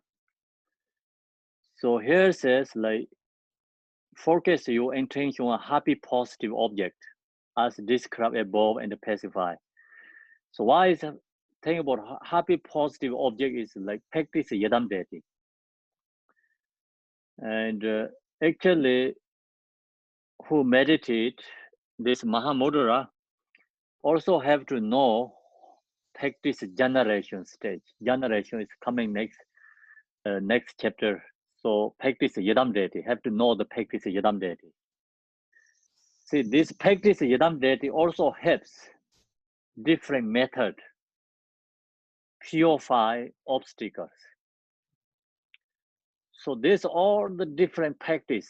[SPEAKER 1] So here it says like, focus your intention on a happy positive object as described above and pacify. So why is think about happy positive object is like practice Yidam deity. And actually who meditate this Mahamudra also have to know practice generation stage. Generation is coming next chapter. So practice Yidam deity, have to know the practice Yidam deity. See, this practice Yidam deity also helps different method purify obstacles. So this all the different practice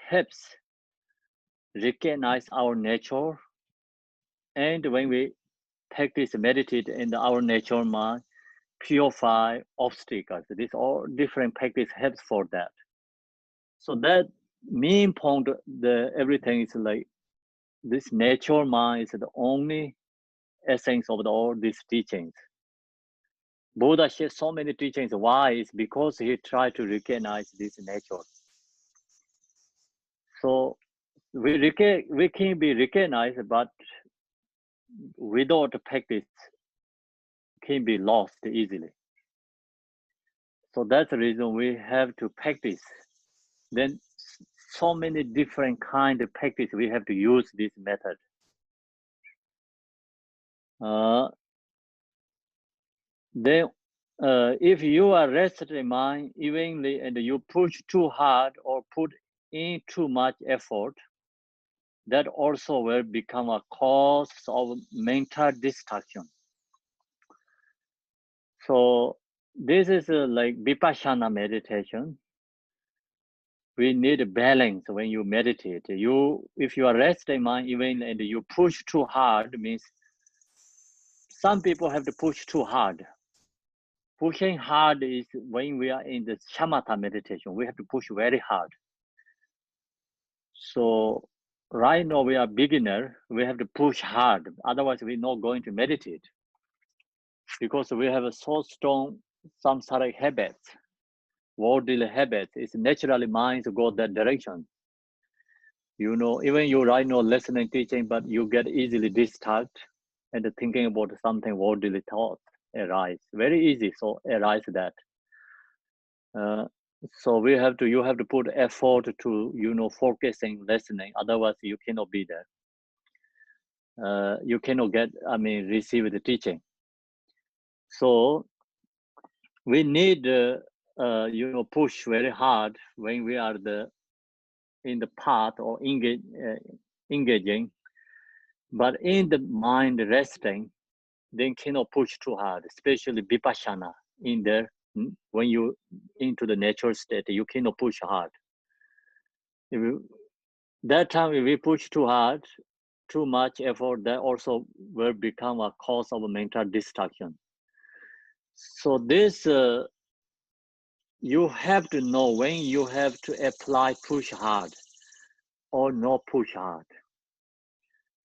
[SPEAKER 1] helps recognize our nature, and when we practice meditate in our nature mind, purify obstacles. This all different practice helps for that. So that main point, everything is like this nature mind is the only essence of all these teachings. Buddha shared so many teachings. Why? Is because he tried to recognize this nature. So we can be recognized, but without practice can be lost easily. So that's the reason we have to practice. Then so many different kind of practice, we have to use this method. Then if you are rested in mind evenly and you push too hard or put in too much effort, that also will become a cause of mental distraction. So this is like Vipassana meditation. We need a balance when you meditate. If you are resting mind, even and you push too hard, means some people have to push too hard. Pushing hard is when we are in the shamatha meditation, we have to push very hard. So right now we are beginner, we have to push hard. Otherwise we're not going to meditate because we have a so strong samsaric habits, worldly habits. It's naturally minds go that direction. You know, even you right now listening, teaching, but you get easily distracted and thinking about something worldly thought arise. Very easy, so arise that. So you have to put effort to, you know, focusing, listening. Otherwise, you cannot be there. You cannot receive the teaching. So we need, you know, push very hard when we are in the path or engaging. But in the mind resting, then cannot push too hard, especially Vipassana in there. When you into the natural state, you cannot push hard. That time if we push too hard, too much effort, that also will become a cause of mental distraction. So this, you have to know when you have to apply push hard or not push hard.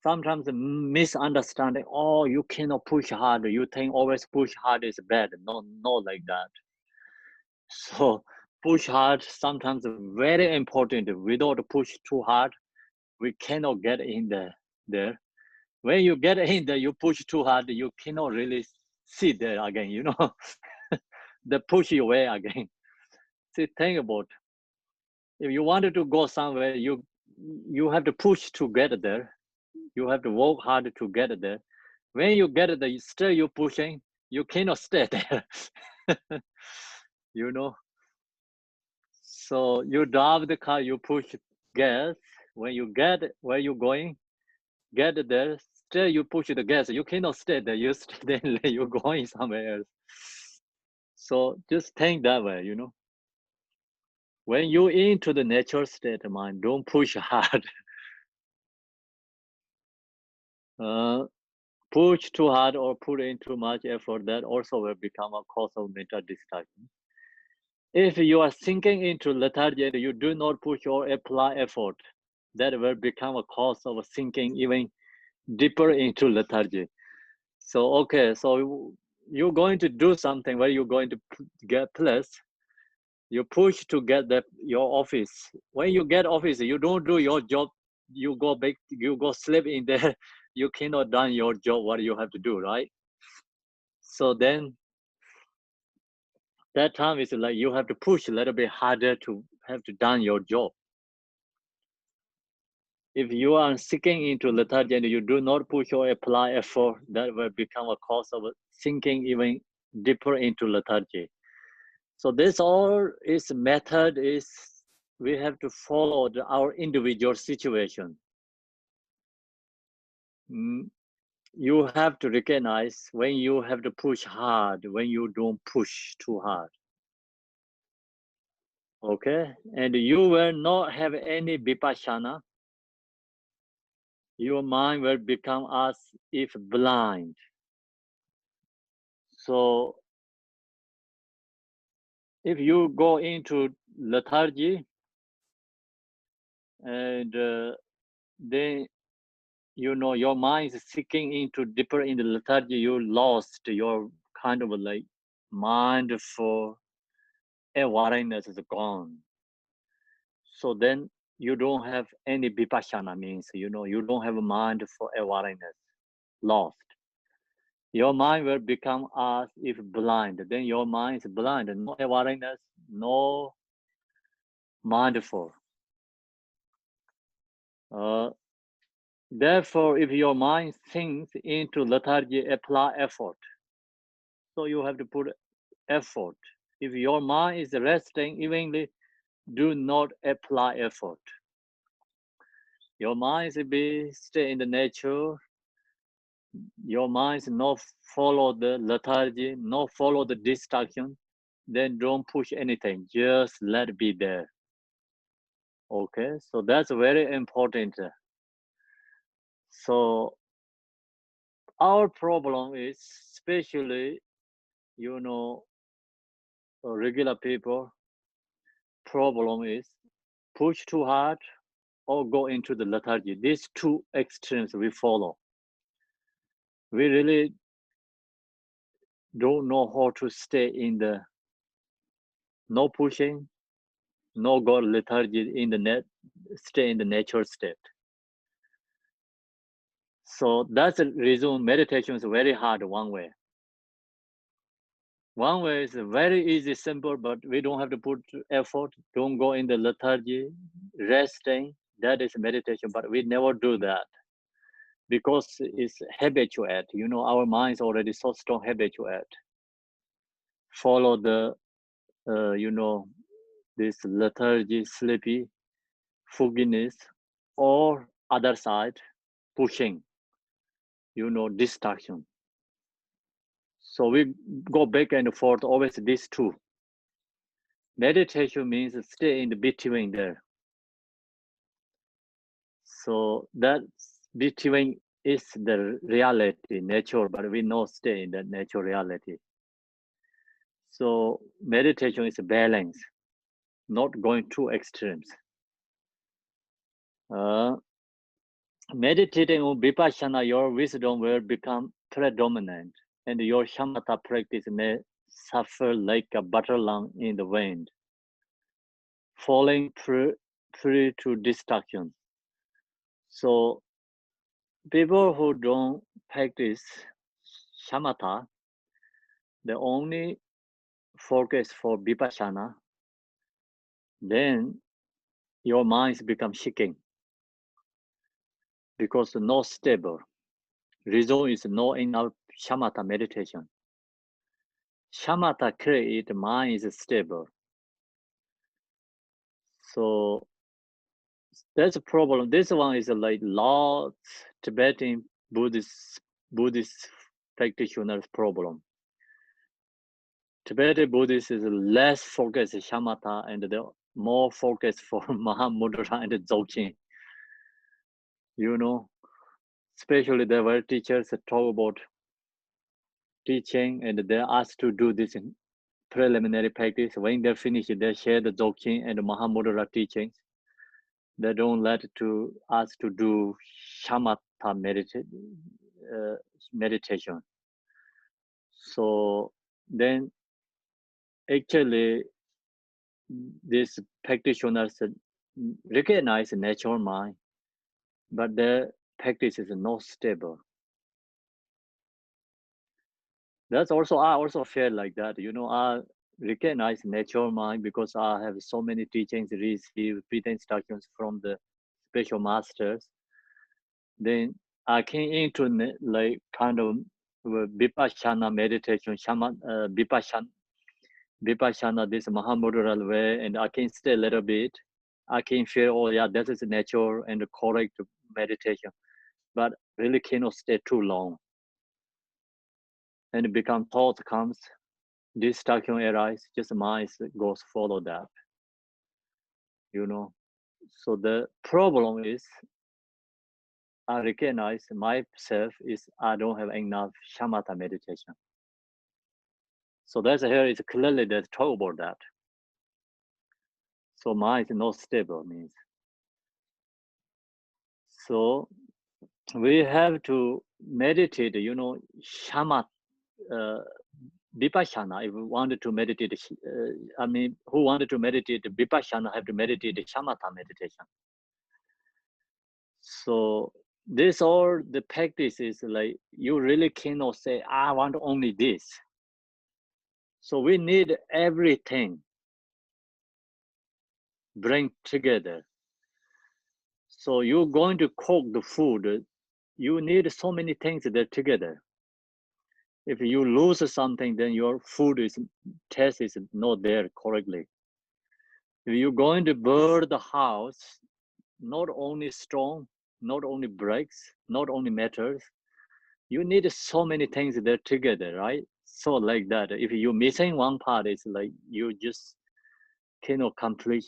[SPEAKER 1] Sometimes the misunderstanding, oh, you cannot push hard. You think always push hard is bad. No, not like that. So push hard sometimes very important. Without push too hard, we cannot get in there. When you get in there, you push too hard, you cannot really sit there again, you know. They push you away again. See, think about, if you wanted to go somewhere, you have to push to get there. You have to work hard to get there. When you get there, still you're pushing, you cannot stay there. You know. So you drive the car, you push gas. When you get where you're going, get there, still you push the gas. You cannot stay there. You stay there, you're going somewhere else. So just think that way, you know. When you're into the natural state of mind, don't push hard. Push too hard or put in too much effort, that also will become a cause of mental distraction. If you are sinking into lethargy and you do not push or apply effort, that will become a cause of sinking even deeper into lethargy. So, okay, so you're going to do something where you're going to get place. You push to get your office. When you get office, you don't do your job. You go back, you go sleep in there. You cannot done your job, what you have to do, right? So then that time is like you have to push a little bit harder to have to done your job. If you are sinking into lethargy and you do not push or apply effort, that will become a cause of sinking even deeper into lethargy. So this all is method is we have to follow our individual situation. You have to recognize when you have to push hard, when you don't push too hard. Okay, and you will not have any vipassana. Your mind will become as if blind. So if you go into lethargy and then, you know, your mind is sinking into deeper in the lethargy, you lost your kind of like mindful awareness is gone. So then you don't have any vipassana, means, you know, you don't have a mindful awareness, lost. Your mind will become as if blind. Then your mind is blind, no awareness, no mindful. Therefore, if your mind sinks into lethargy, apply effort. So you have to put effort. If your mind is resting evenly, do not apply effort. Your mind be stay in the nature. Your mind not follow the lethargy, not follow the distraction. Then don't push anything. Just let it be there. Okay, so that's very important. So our problem is, especially, you know, regular people, problem is push too hard or go into the lethargy. These two extremes we follow. We really don't know how to stay in the no pushing, no go lethargy in the net, stay in the natural state. So that's the reason meditation is very hard one way. One way is very easy, simple, but we don't have to put effort. Don't go in the lethargy, resting. That is meditation, but we never do that because it's habitual. You know, our mind is already so strong habitual. Follow the, you know, this lethargy, sleepy, fogginess, or other side, pushing, you know, distraction. So we go back and forth, always these two. Meditation means stay in the between there. So that between is the reality, nature, but we know stay in the natural reality. So meditation is a balance, not going too extremes. Meditating on vipassana, your wisdom will become predominant, and your shamatha practice may suffer like a butter lung in the wind, falling prey to distraction. So people who don't practice shamatha, they only focus for vipassana, then your minds become shaking because not stable. Reason is no enough shamatha meditation. Shamatha create mind is stable. So that's a problem. This one is like lots Tibetan Buddhist practitioners problem. Tibetan Buddhist is less focused shamatha and the more focused for Mahamudra and Dzogchen. You know, especially there were teachers that talk about teaching and they're asked to do this in preliminary practice. When they're finished, they share the Dzogchen and the Mahamudra teachings. They don't let to us to do shamatha meditation. So then actually these practitioners recognize the natural mind, but their practice is not stable. That's also, I also feel like that, you know, I recognize natural mind because I have so many teachings, received instructions from the spiritual masters. Then I came into like kind of vipassana meditation, vipassana, this Mahamudra way, and I can stay a little bit. I can feel, oh yeah, that is natural and correct meditation, but really cannot stay too long. And it becomes thought comes, distraction arises, just mind goes follow that. You know, so the problem is I recognize myself is I don't have enough shamatha meditation. So that's here is clearly that talk about that. So mind is not stable means. So we have to meditate, you know, shamatha, vipassana. If we wanted to meditate, I mean, who wanted to meditate vipassana have to meditate shamatha meditation. So this all the practice is like you really cannot say I want only this. So we need everything bring together. So you're going to cook the food, you need so many things that together. If you lose something, then your food is taste is not there correctly. If you're going to build the house, not only stone, not only bricks, not only metals, you need so many things there together, right? So like that, if you're missing one part, it's like you just cannot complete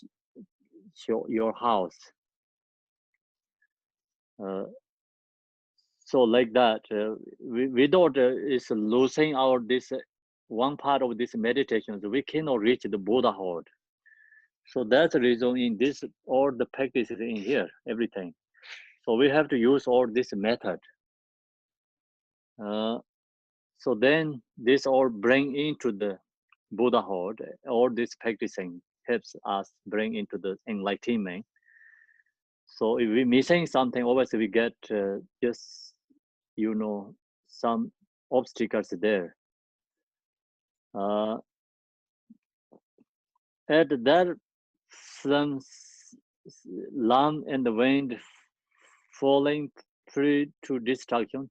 [SPEAKER 1] your house. So like that, without is losing our this one part of this meditation, we cannot reach the Buddhahood. So that's the reason in this, all the practices in here, everything. So we have to use all this method. So then this all bring into the Buddhahood. All this practicing helps us bring into the enlightenment. So if we're missing something, obviously we get just, you know, some obstacles there. At that, some lamb and the wind falling free to distraction.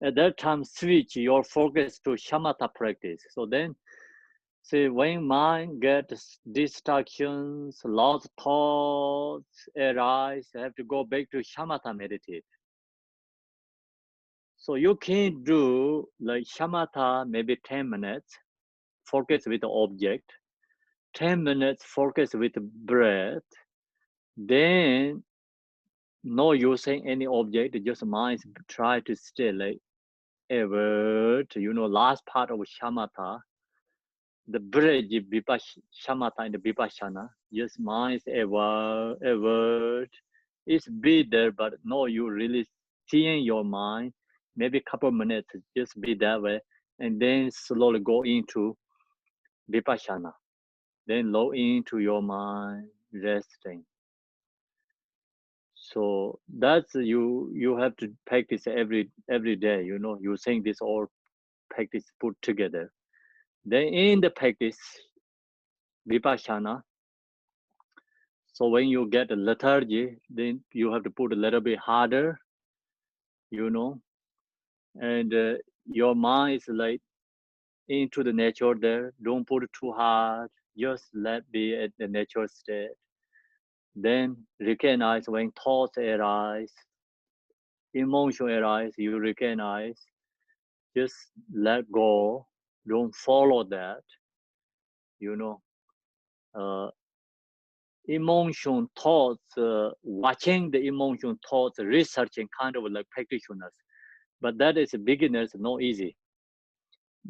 [SPEAKER 1] At that time, switch your focus to shamatha practice. So then, see, when mind gets distractions, lost thoughts arise, you have to go back to shamatha meditate. So you can do like shamatha, maybe 10 minutes, focus with the object, 10 minutes, focus with the breath, then no using any object, just mind try to stay like alert, you know, last part of shamatha, the bridge shamatha and the vipassana, just mind alert, it's be there, but no, you really seeing your mind, maybe a couple of minutes, just be that way, and then slowly go into vipassana, then low into your mind, resting. So that's you have to practice every day, you know, using this all practice put together. Then in the practice vipassana, so when you get a lethargy, then you have to put a little bit harder, you know, and your mind is like into the nature there. Don't put it too hard, just let be at the natural state. Then recognize when thoughts arise, emotion arise, you recognize, just let go, don't follow that, you know. Emotion, thoughts, watching the emotion, thoughts, researching kind of like practitioners. But that is beginners, not easy.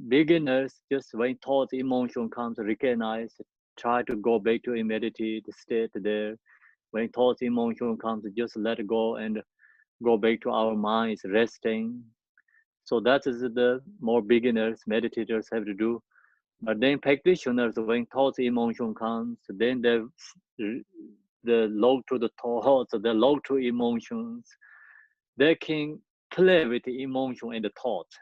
[SPEAKER 1] Beginners, just when thoughts, emotion comes, recognize, try to go back to a meditate state there. When thoughts, emotion comes, just let go and go back to our minds, resting. So that is the more beginners, meditators have to do. But then practitioners, when thoughts, emotion comes, then the log to the thoughts, the log to emotions, they can play with the emotion and the thoughts.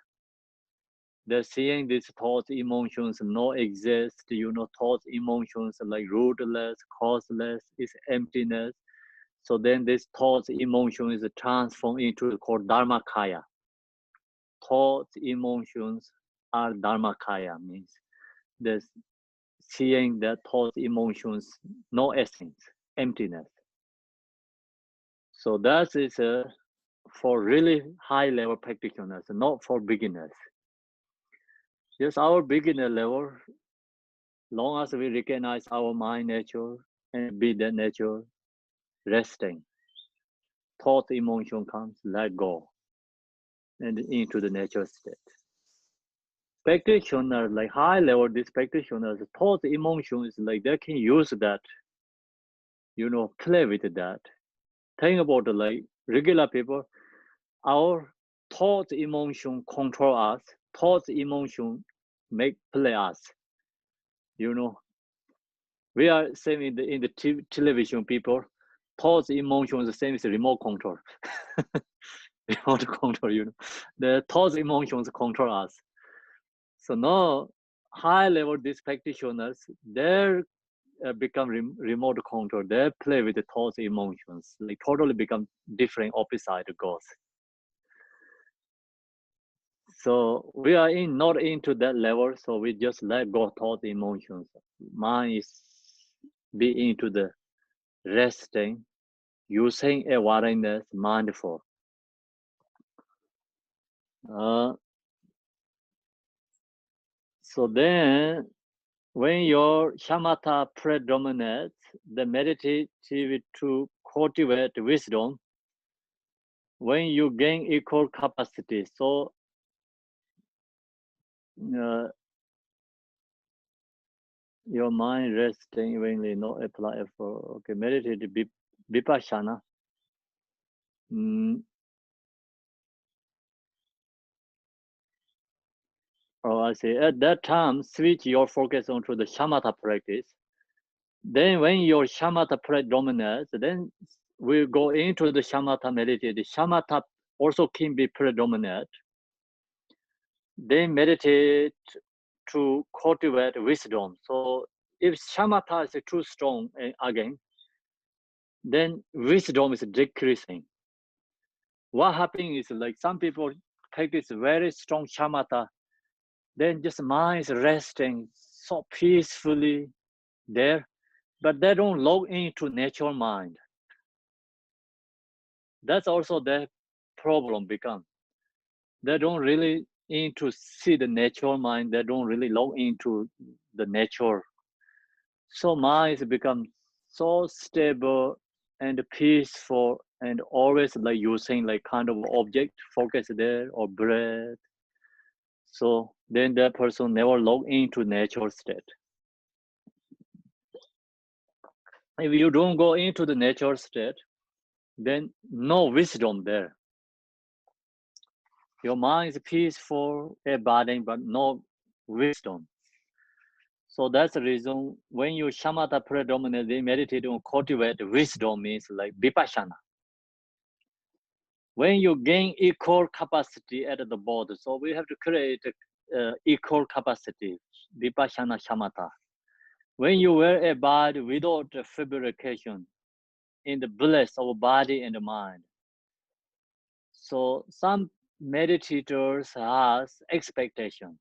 [SPEAKER 1] They're seeing these thoughts, emotions no exist, you know, thoughts, emotions like rootless, causeless, is emptiness. So then this thoughts, emotion is transformed into called Dharmakaya. Thoughts, emotions are Dharmakaya, means there's seeing that thoughts, emotions, no essence, emptiness. So that is for really high level practitioners, not for beginners. Just our beginner level, long as we recognize our mind nature and be that nature, resting. Thought, emotion comes, let go, and into the natural state. Practitioners, like high level, these practitioners, thought, emotions, like they can use that, you know, play with that. Think about like regular people, our thoughts, emotion control us. Thoughts, emotion make play us. You know, we are same in the television people. Thoughts, emotions, the same as remote control. Remote control, you know, the thoughts, emotions control us. So now, high level these practitioners, they become remote control. They play with the thoughts, emotions, like totally become different opposite goals. So we are not into that level, so we just let go thoughts, emotions. Mind is be into the resting, using awareness, mindful. So then, when your shamatha predominates, the meditative to cultivate wisdom, when you gain equal capacity, so your mind resting evenly, no apply effort. Okay, meditate vipassana. Oh, I see. At that time, switch your focus onto the shamatha practice. Then when your shamatha predominates, then we go into the shamatha meditate. The shamatha also can be predominant. Then meditate to cultivate wisdom. So if shamatha is too strong again, then wisdom is decreasing. What happens is like some people practice very strong shamatha, then just mind is resting so peacefully there, but they don't log into natural mind. That's also the problem becomes. They don't really into see the natural mind. They don't really log into the nature. So mind has become so stable and peaceful and always like using like kind of object focus there or breath. So then that person never log into natural state. If you don't go into the natural state, then no wisdom there. Your mind is peaceful, abiding, but no wisdom. So that's the reason when you shamatha predominantly meditate on cultivate wisdom means like vipassana. When you gain equal capacity at the border, so we have to create equal capacity, vipassana shamatha. When you will abide without fabrication in the bliss of body and mind. So some meditators has expectation.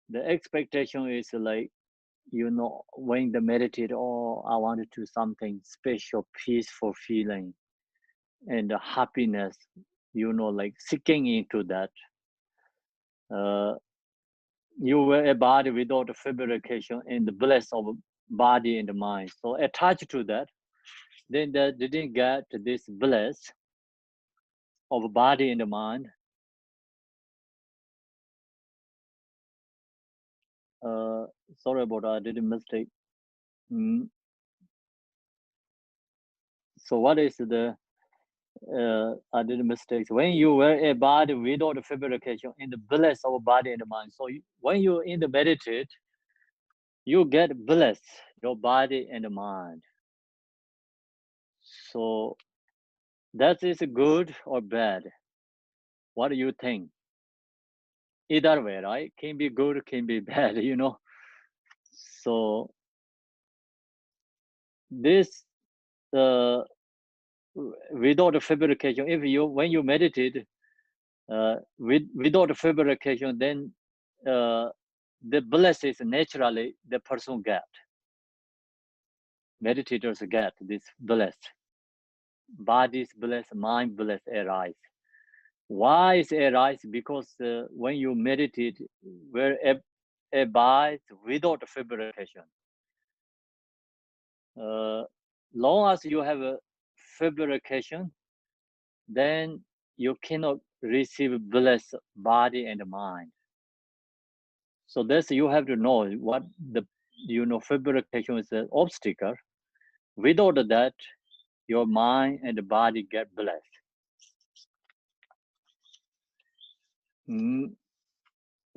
[SPEAKER 1] The expectation is like, you know, when the meditate, oh, I want to do something special, peaceful feeling and happiness, you know, like seeking into that. You will abide without fabrication in the bliss of body and mind. So attached to that, then they didn't get this bliss of body and mind. Sorry about that, I did a mistake. So what is the I did a mistake. When you were a body without fabrication in the bliss of body and mind. So when you in the meditate, you get bliss, your body and mind. So that is good or bad? What do you think? Either way, right? Can be good, can be bad, you know. So this without fabrication, if you when you meditate without fabrication, then the bliss is naturally the person get. Meditators get this bliss. Body's bliss, mind bliss arise. Why is arise? Because when you meditate, where abides without fabrication. Long as you have a fabrication, then you cannot receive bliss body and mind. So this you have to know what the fabrication is an obstacle. Without that, your mind and the body get blessed.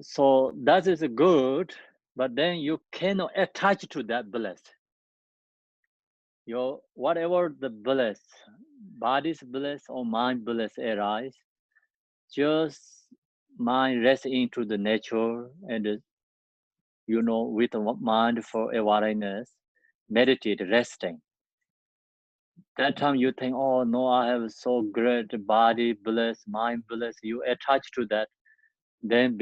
[SPEAKER 1] So that is good, but then you cannot attach to that bliss. Your whatever the bliss, body's bliss or mind bliss arise, just mind rest into the nature and with mind for awareness, meditate, resting. That time you think, oh no, I have so great body bliss, mind bliss. You attach to that, then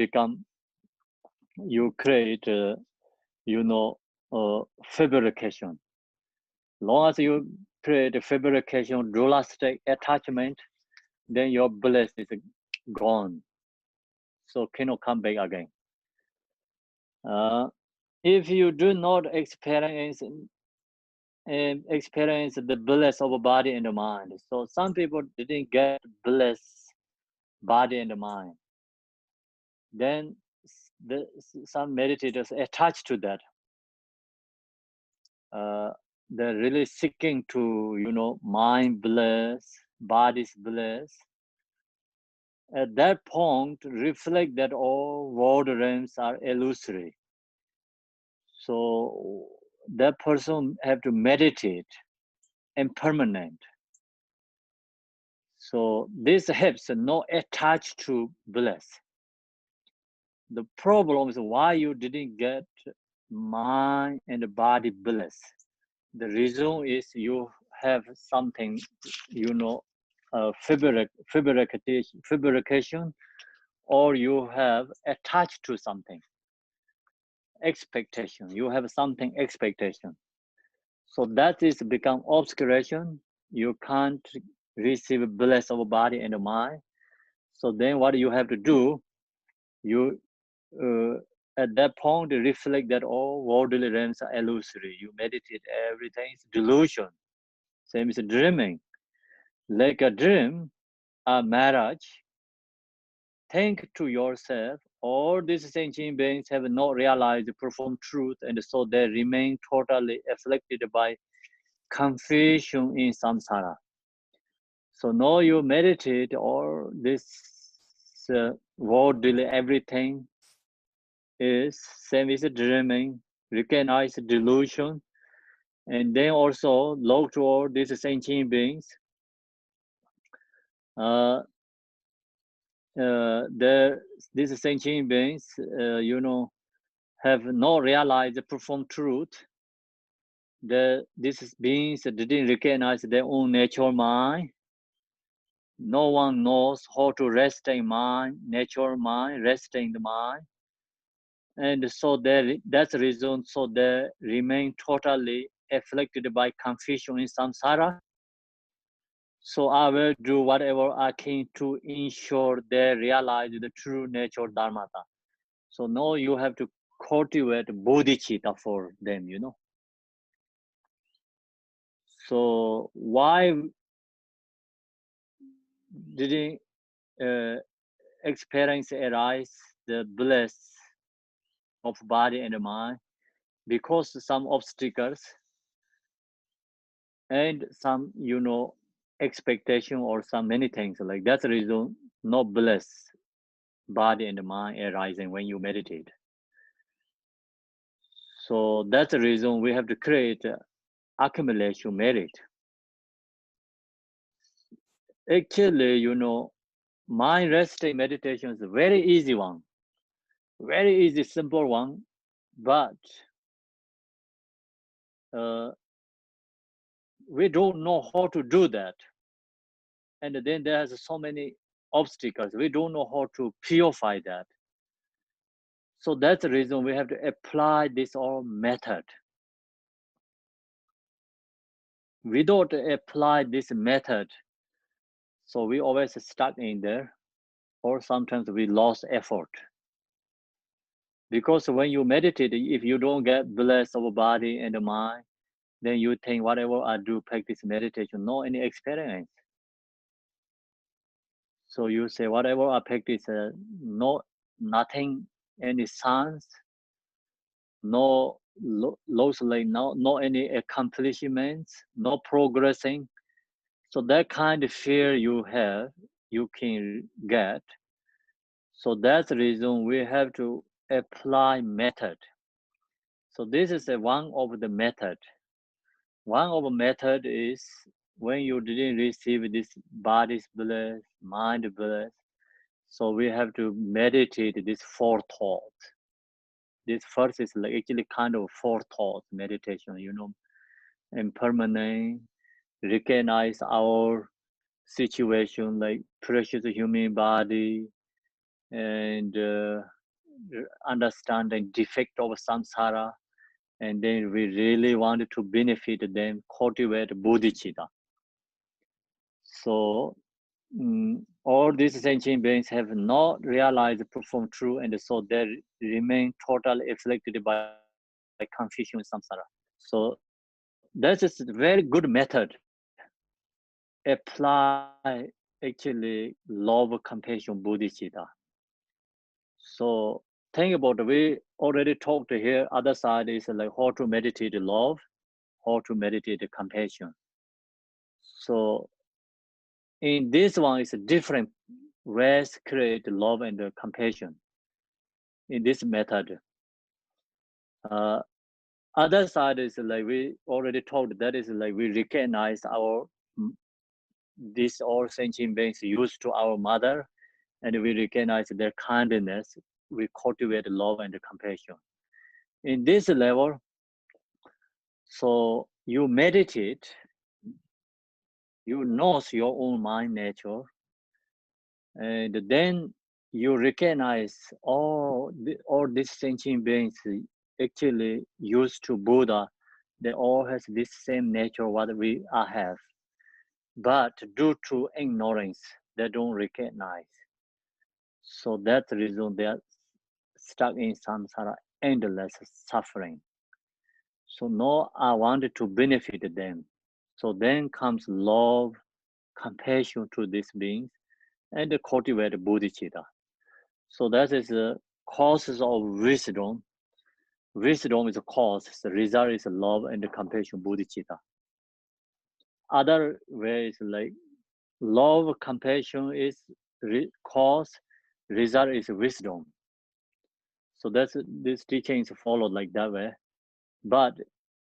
[SPEAKER 1] you create fabrication. Long as you create a fabrication, dualistic attachment, then your bliss is gone. So cannot come back again. If you do not experience the bliss of body and mind, so some people didn't get bliss body and mind, then some meditators attached to that. They're really seeking to mind bliss, body's bliss. At that point, reflect that all world realms are illusory. So that person have to meditate impermanent. So this helps not attached to bliss. The problem is why you didn't get mind and body bliss. The reason is you have something, fabrication, or you have attached to something. Expectation. You have something expectation. So that is become obscuration. You can't receive bliss of body and mind. So then what you have to do, you at that point reflect that all worldly realms are illusory. You meditate, everything is delusion. Same as dreaming. Like a dream, a marriage, think to yourself, all these sentient beings have not realized the profound truth, and so they remain totally afflicted by confusion in samsara. So now you meditate all this worldly everything is same as dreaming, recognize delusion, and then also look toward these sentient beings. These sentient beings, have not realized the profound truth. These beings didn't recognize their own natural mind. No one knows how to rest in mind, natural mind, rest in the mind. And so that's the reason, so they remain totally afflicted by confusion in samsara. So I will do whatever I can to ensure they realize the true nature of dharmata. So now you have to cultivate bodhicitta for them, So why didn't experience arise the bliss of body and mind? Because some obstacles and some, expectation or some many things like that's the reason no bliss body and mind arising when you meditate. So that's the reason we have to create accumulation merit. Actually, mind resting meditation is a very easy one, very easy, simple one, but we don't know how to do that. And then there's so many obstacles. We don't know how to purify that. So that's the reason we have to apply this all method. We don't apply this method, so we always stuck in there, or sometimes we lost effort. Because when you meditate, if you don't get bliss of body and mind, then you think whatever I do, practice meditation, no any experience. So you say whatever I practice, nothing, any sense, no loss, like no any accomplishments, no progressing. So that kind of fear you have, you can get. So that's the reason we have to apply method. So this is one of the method. One of the method is when you didn't receive this body's bliss, mind bliss. So we have to meditate this four thoughts. This first is like actually kind of four thoughts meditation, impermanent, recognize our situation like precious human body, and understanding defect of samsara, and then we really wanted to benefit them, cultivate bodhicitta. So all these sentient beings have not realized the profound truth, and so they remain totally afflicted by confusion and samsara. So that's a very good method. Apply actually love, compassion, bodhicitta. So think about it. We already talked here. Other side is like how to meditate love, how to meditate compassion. So in this one, it's a different ways create love and compassion in this method. Other side is like we already talked, that is like we recognize our this all sentient beings used to our mother, and we recognize their kindness. We cultivate love and compassion. In this level, so you meditate, you know your own mind nature, and then you recognize all these sentient beings actually used to Buddha. They all has this same nature what we have, but due to ignorance, they don't recognize. So that's the reason they are stuck in samsara, endless suffering. So now I wanted to benefit them. So then comes love, compassion to these beings, and cultivate bodhicitta. So that is the causes of wisdom. Wisdom is a cause. The result is love and compassion, bodhicitta. Other ways like love, compassion is cause, result is wisdom. So that's this teaching is followed like that way. But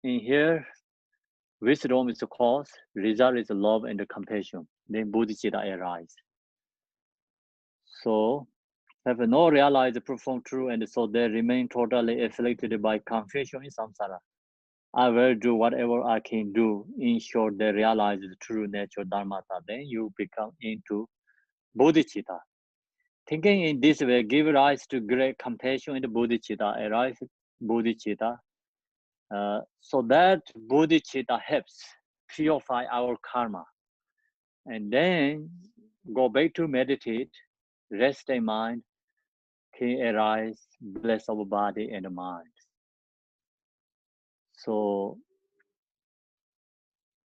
[SPEAKER 1] in here, wisdom is the cause, result is love and compassion. Then bodhicitta arise. So have not realized the profound truth, and so they remain totally afflicted by confusion in samsara. I will do whatever I can do. In short, they realize the true nature dharmata. Then you become into bodhicitta. Thinking in this way give rise to great compassion in the bodhicitta, arise bodhicitta. So that bodhicitta helps purify our karma. And then go back to meditate, rest in mind, can arise, bless our body and mind. So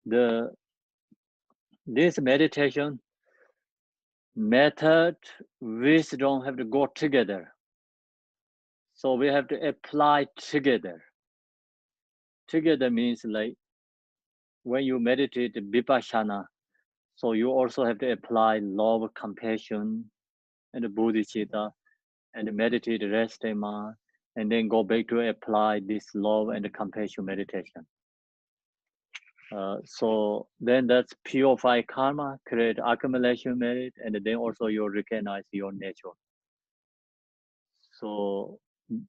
[SPEAKER 1] this meditation method, wisdom have to go together. So we have to apply together. Together means like when you meditate vipassana, so you also have to apply love, compassion, and bodhicitta, and meditate rest in mind, and then go back to apply this love and compassion meditation. So then that's purify karma, create accumulation merit, and then also you recognize your nature. So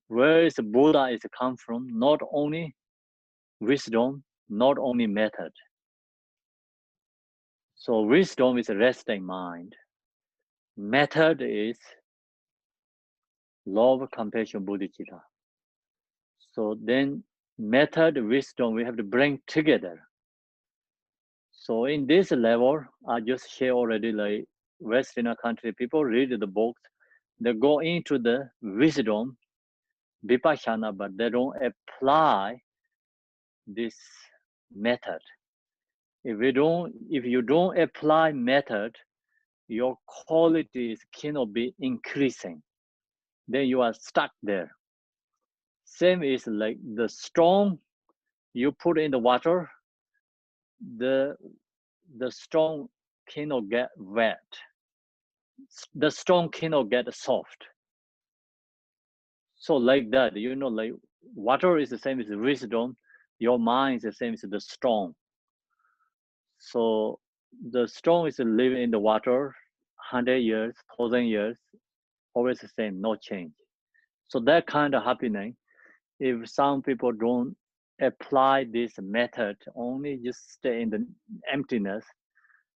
[SPEAKER 1] where is Buddha is come from? Not only wisdom, not only method. So wisdom is resting mind. Method is love, compassion, bodhicitta. So then method, wisdom, we have to bring together. So in this level, I just share already like Western country, people read the books, they go into the wisdom, vipassana, but they don't apply this method. If you don't apply method, your qualities cannot be increasing. Then you are stuck there. Same is like the stone you put in the water, the stone cannot get wet. The stone cannot get soft. So like that, like water is the same as wisdom, your mind is the same as the stone. So the stone is living in the water 100 years, 1,000 years, always the same, no change. So that kind of happening, if some people don't apply this method, only just stay in the emptiness,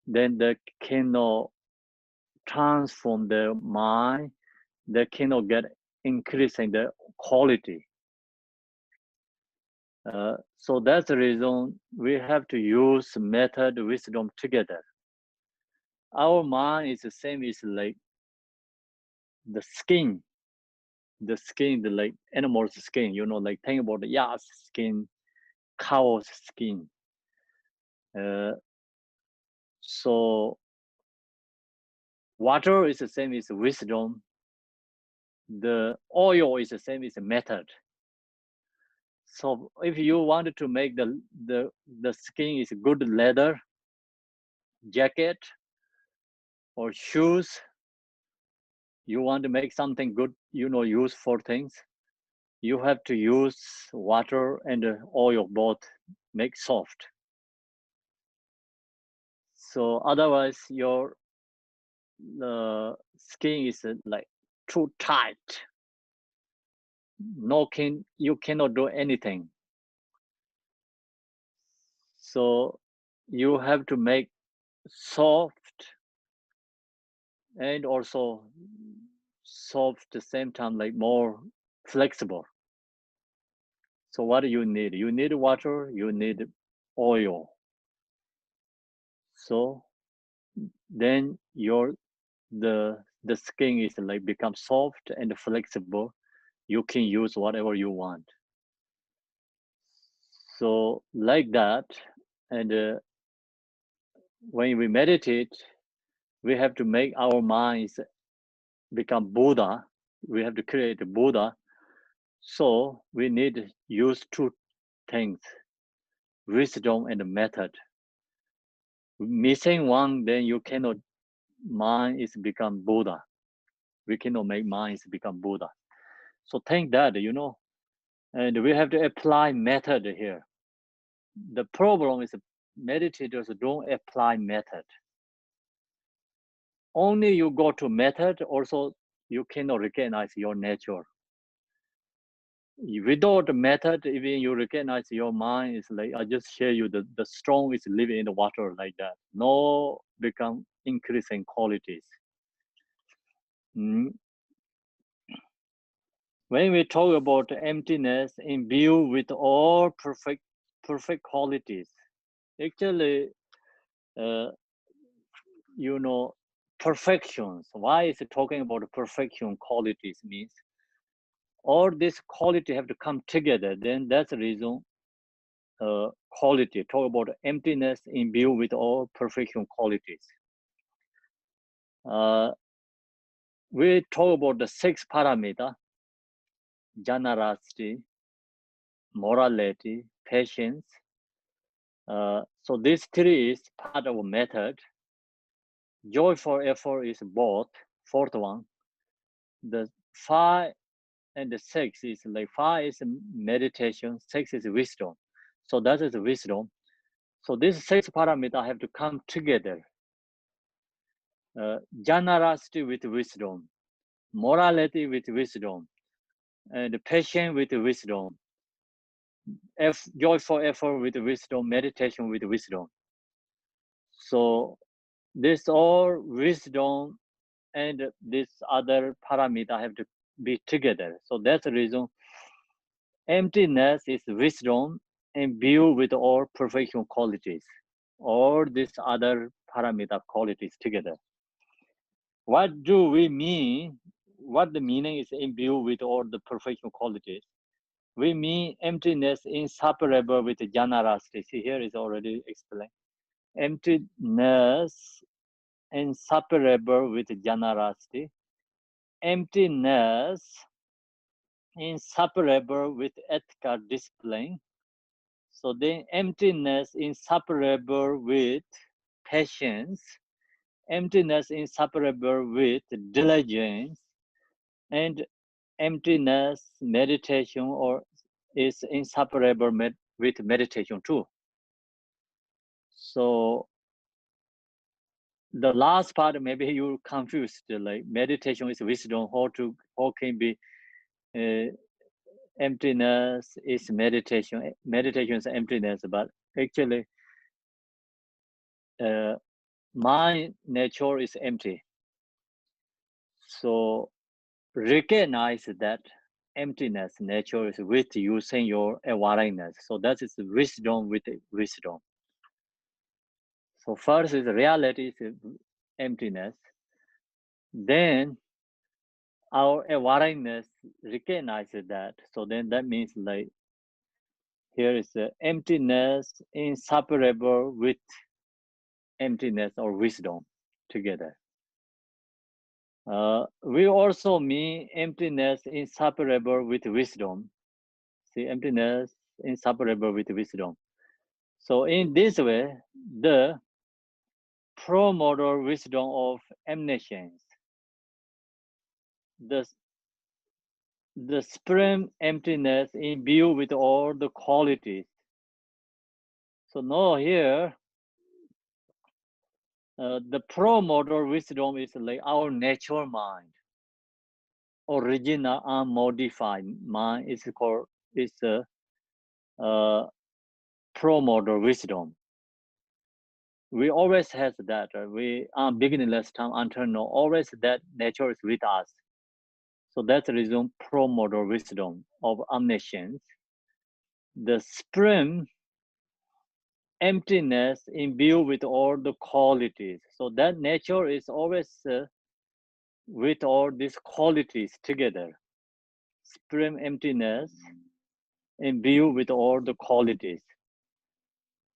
[SPEAKER 1] then they cannot transform their mind, they cannot get increasing the quality. So that's the reason we have to use method, wisdom together. Our mind is the same as like the skin, the like animal's skin, you know, like think about the yak's skin, cow's skin. So water is the same as wisdom. The oil is the same as method. So if you wanted to make the skin is good leather, jacket, or shoes, you want to make something good, you know, useful things, you have to use water and oil both, make soft. So otherwise your skin is like too tight. You cannot do anything. So you have to make soft and also soft at the same time, like more flexible. So what do you need? You need water, you need oil. So then the skin is like become soft and flexible. You can use whatever you want. So like that, and when we meditate, we have to make our minds become Buddha. We have to create a Buddha. So we need to use two things, wisdom and method. Missing one, then you cannot, mind is become Buddha. We cannot make minds become Buddha. So think that, you know, and we have to apply method here. The problem is meditators don't apply method. Only you go to method, also you cannot recognize your nature. Without method, even you recognize your mind is like, I just share you the strong is living in the water like that. No become increasing qualities. When we talk about emptiness imbued with all perfect qualities, actually, you know, perfections. Why is it talking about perfection qualities means? All this quality have to come together. Then that's the reason. Quality, talk about emptiness imbued with all perfection qualities. We talk about the 6 parameter: generosity, morality, patience. So these 3 is part of a method. Joyful effort is both, 4th one. The 5 and the 6 is like 5 is meditation, 6 is wisdom. So that is wisdom. So these 6 parameters have to come together. Generosity with wisdom, morality with wisdom, and patience with wisdom, joyful effort with wisdom, meditation with wisdom. So this all wisdom and this other parameter have to be together. So that's the reason emptiness is wisdom imbued with all perfection qualities, all these other parameter qualities together. What do we mean? What the meaning is imbued with all the perfection qualities? We mean emptiness inseparable with generosity. See, here is already explained. Emptiness inseparable with generosity. Emptiness inseparable with ethical discipline. So then emptiness inseparable with patience. Emptiness inseparable with diligence. And emptiness meditation or is inseparable with meditation too. So the last part, maybe you're confused, like meditation is wisdom, how can be emptiness is meditation is emptiness, but actually my nature is empty. So recognize that emptiness nature is with using your awareness. So that is wisdom with wisdom. So first is reality is emptiness. Then our awareness recognizes that. So then that means like here is the emptiness inseparable with emptiness or wisdom together. We also mean emptiness inseparable with wisdom. See, emptiness inseparable with wisdom. So in this way, the pro-motor wisdom of omniscience, the supreme emptiness imbued with all the qualities. So now here, the pro-motor wisdom is like our natural mind. Original unmodified mind is called pro-motor wisdom. We always has that. We beginningless time until now, always that nature is with us. So that's the reason pro-motor wisdom of omniscience. The supreme emptiness imbued with all the qualities. So that nature is always with all these qualities together. Supreme emptiness imbued with all the qualities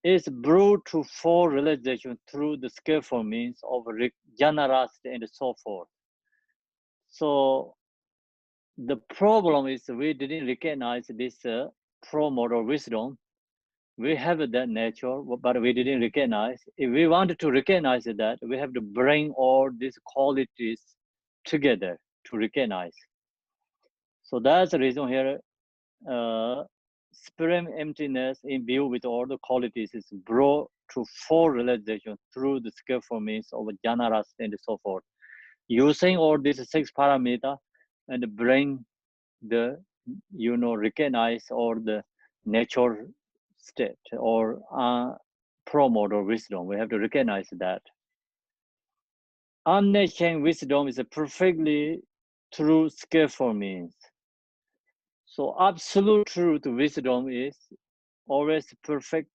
[SPEAKER 1] is brought to full realization through the skillful means of generosity and so forth. So the problem is we didn't recognize this pro-motor wisdom. We have that nature, but we didn't recognize. If we wanted to recognize that, we have to bring all these qualities together to recognize. So that's the reason here, supreme emptiness imbued with all the qualities is brought to full realization through the skillful means of generosity and so forth. Using all these 6 parameters and bring the, recognize all the nature state or pro-motor wisdom. We have to recognize that. Omniscient wisdom is a perfectly true skillful means. So absolute truth wisdom is always perfect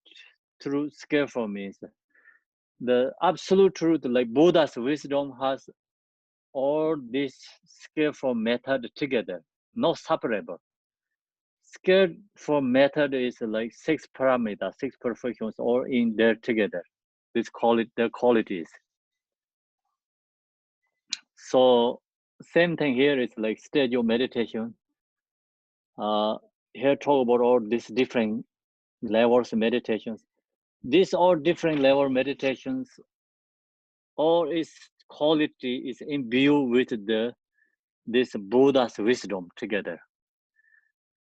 [SPEAKER 1] true skillful means. The absolute truth, like Buddha's wisdom, has all this skillful method together, not separable. Skillful method is like 6 parameters, 6 perfections, all in there together. This call it the qualities. So same thing here is like stage of meditation. Here talk about all these different levels of meditations. These all different level meditations, all its quality is imbued with this Buddha's wisdom together.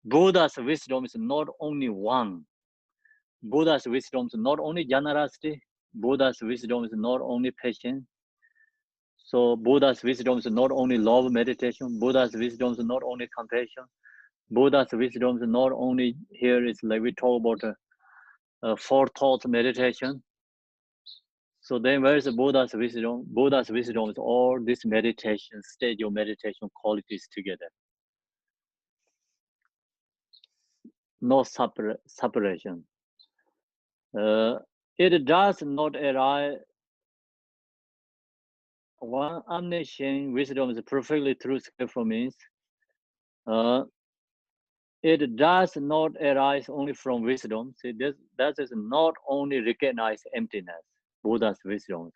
[SPEAKER 1] Buddha's wisdom is not only one. Buddha's wisdom is not only generosity. Buddha's wisdom is not only patience. So Buddha's wisdom is not only love meditation. Buddha's wisdom is not only compassion. Buddha's wisdom is not only here is like we talk about 4 thoughts meditation. So then where is the Buddha's wisdom? Buddha's wisdom is all this meditation, stage of meditation qualities together. No separation. It does not arise. One omniscient wisdom is perfectly true skillful means. It does not arise only from wisdom. See, that is not only recognize emptiness, Buddha's wisdom.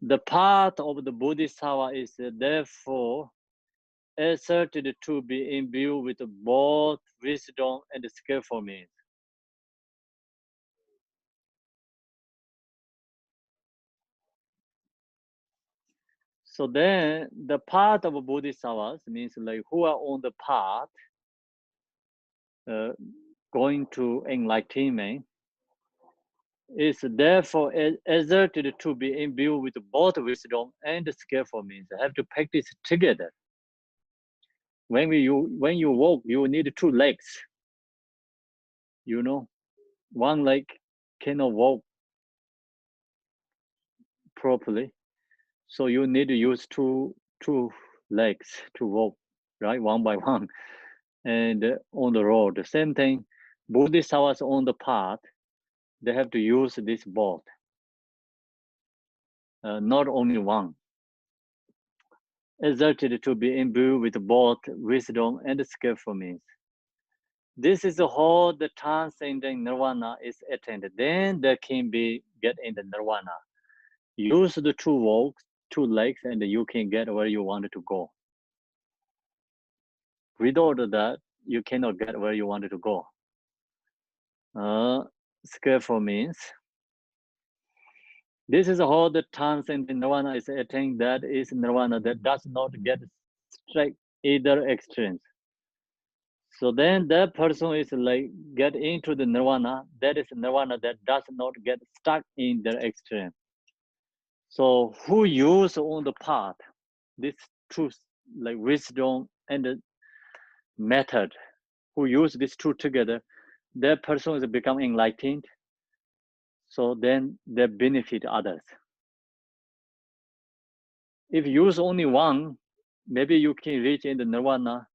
[SPEAKER 1] The path of the Bodhisattva is therefore asserted to be imbued with both wisdom and skillful means. So then the path of Bodhisattvas means like who are on the path going to enlightenment is therefore exerted to be imbued with both wisdom and skillful means. Have to practice together. When you walk, you need 2 legs. One leg cannot walk properly, so you need to use two legs to walk, right? One by one. And on the road, the same thing, Bodhisattvas on the path, they have to use this both. Not only one. Exerted to be imbued with both wisdom and skillful means. This is how the transcendent nirvana is attained. Then there can be get in the nirvana. Use the two walks, two legs, and you can get where you wanted to go. Without that, you cannot get where you wanted to go. Skillful means this is how the transcendent nirvana is attained. That is nirvana that does not get straight either extremes. So then that person is like get into the nirvana. That is nirvana that does not get stuck in the extreme. So who use on the path this truth, like wisdom and the method, who use these two together, that person is become enlightened. So then they benefit others. If you use only one, maybe you can reach in the nirvana,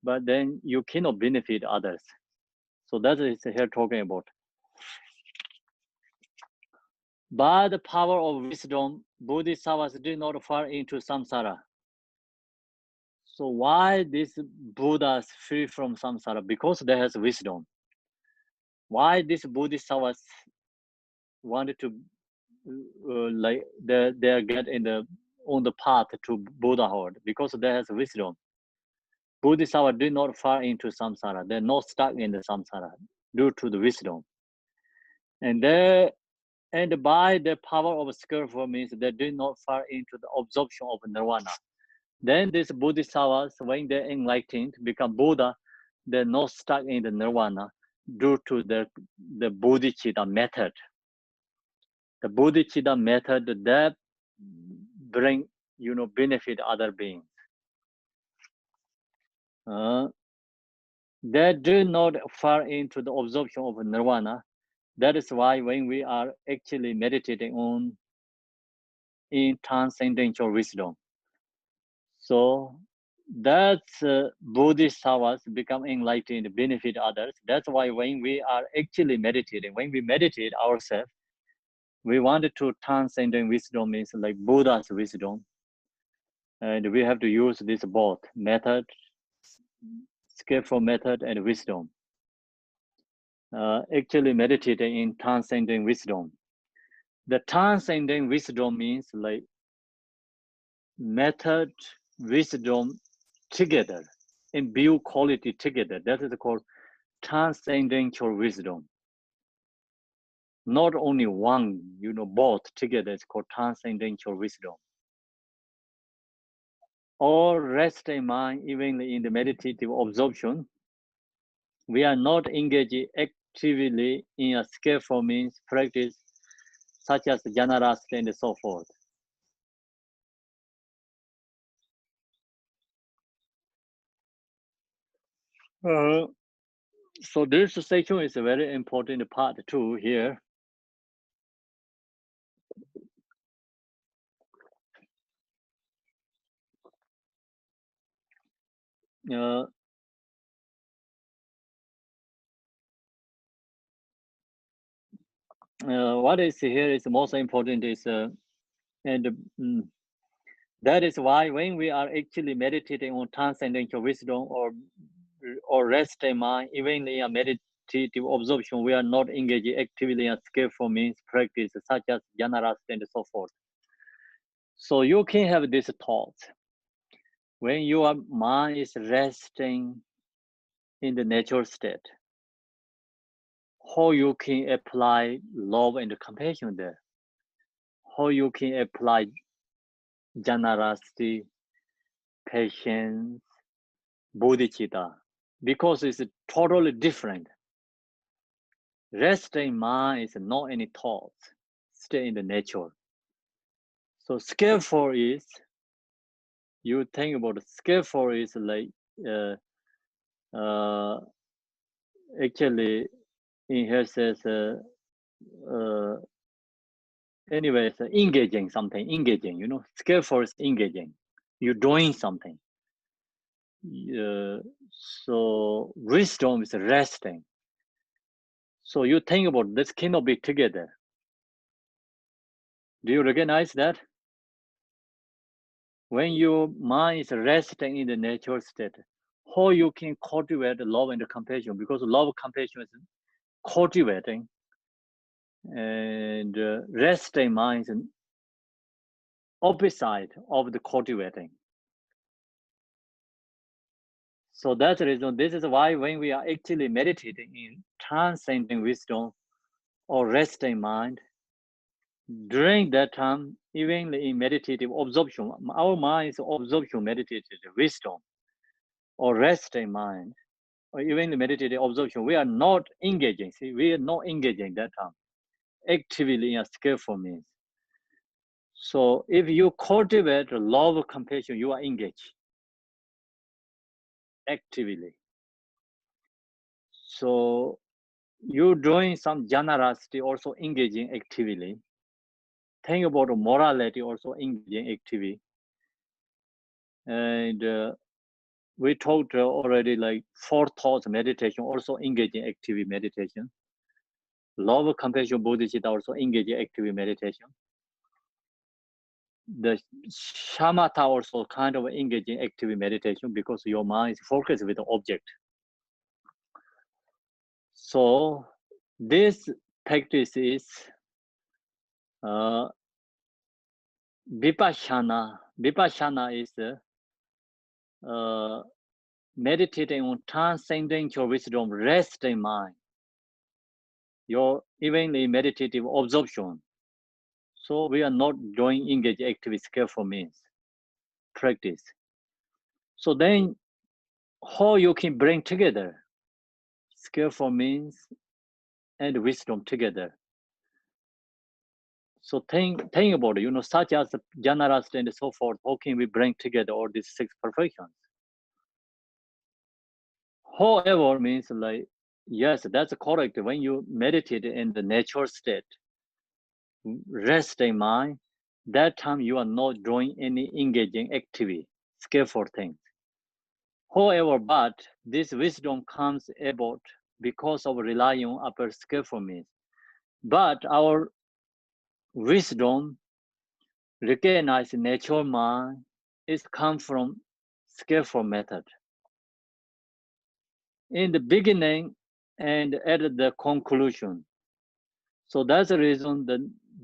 [SPEAKER 1] but then you cannot benefit others. So that is here talking about. By the power of wisdom, Bodhisattvas did not fall into samsara. So why these Buddhas free from samsara? Because they has wisdom. Why these Bodhisattvas wanted to like they get in the on the path to Buddhahood? Because they has wisdom. Bodhisattvas did not fall into samsara. They're not stuck in the samsara due to the wisdom. And by the power of skillful means they did not fall into the absorption of nirvana. Then these Bodhisattvas, when they're enlightened, become Buddha, they're not stuck in the nirvana due to the bodhicitta method. The bodhicitta method that bring, benefit other beings. They do not fall into the absorption of nirvana. That is why when we are actually meditating in transcendental wisdom, so that's Bodhisattvas become enlightened, benefit others. That's why when we are actually meditating, when we meditate ourselves, we wanted to transcendent wisdom means like Buddha's wisdom. And we have to use this both method, skillful method, and wisdom. Actually meditating in transcendent wisdom. The transcendent wisdom means like method, wisdom together, imbue quality together. That is called transcendental wisdom. Not only one, both together is called transcendental wisdom. Or rest in mind, even in the meditative absorption, we are not engaging actively in a skillful means practice such as jnana and so forth. So this section is a very important part too here. What is here is most important is, that is why when we are actually meditating on transcendental wisdom or rest in mind, even in a meditative absorption, we are not engaging actively in skillful means practice such as jnana and so forth. So you can have this thought when your mind is resting in the natural state, how you can apply love and compassion there, how you can apply generosity, patience, bodhicitta, because it's totally different. Rest in mind is not any thoughts, stay in the nature. So skillful is, you think about it, skillful is like, actually in here says, anyways, engaging something, skillful is engaging. You're doing something. So wisdom is resting. So you think about this cannot be together. Do you recognize that? When your mind is resting in the natural state, how you can cultivate love and compassion, because love and compassion is cultivating, and resting mind is an opposite of the cultivating. So that's the reason. This is why when we are actually meditating in transcending wisdom or resting mind, during that time, even in meditative absorption, our mind is absorption, meditative wisdom or resting mind, or even the meditative absorption, we are not engaging. See, we are not engaging that time actively in a skillful means. So if you cultivate love or compassion, you are engaged actively. So you're doing some generosity, also engaging actively. Think about morality, also engaging actively. And we talked already like 4 thoughts meditation, also engaging activity meditation. Love, compassion, bodhicitta also engaging activity meditation. The shamatha also kind of engaging activity meditation because your mind is focused with the object. So this practice is vipassana. Vipassana is meditating on transcendental wisdom, resting mind. Your evenly meditative absorption. So we are not doing engage activity skillful means practice. So then how you can bring together skillful means and wisdom together. So think about it, such as generosity and so forth. How can we bring together all these 6 perfections? However, means like, yes, that's correct. When you meditate in the natural state, resting mind, that time you are not doing any engaging activity, skillful things. However, but this wisdom comes about because of relying on upper skillful means. But our wisdom recognize natural mind is come from skillful method. In the beginning and at the conclusion. So that's the reason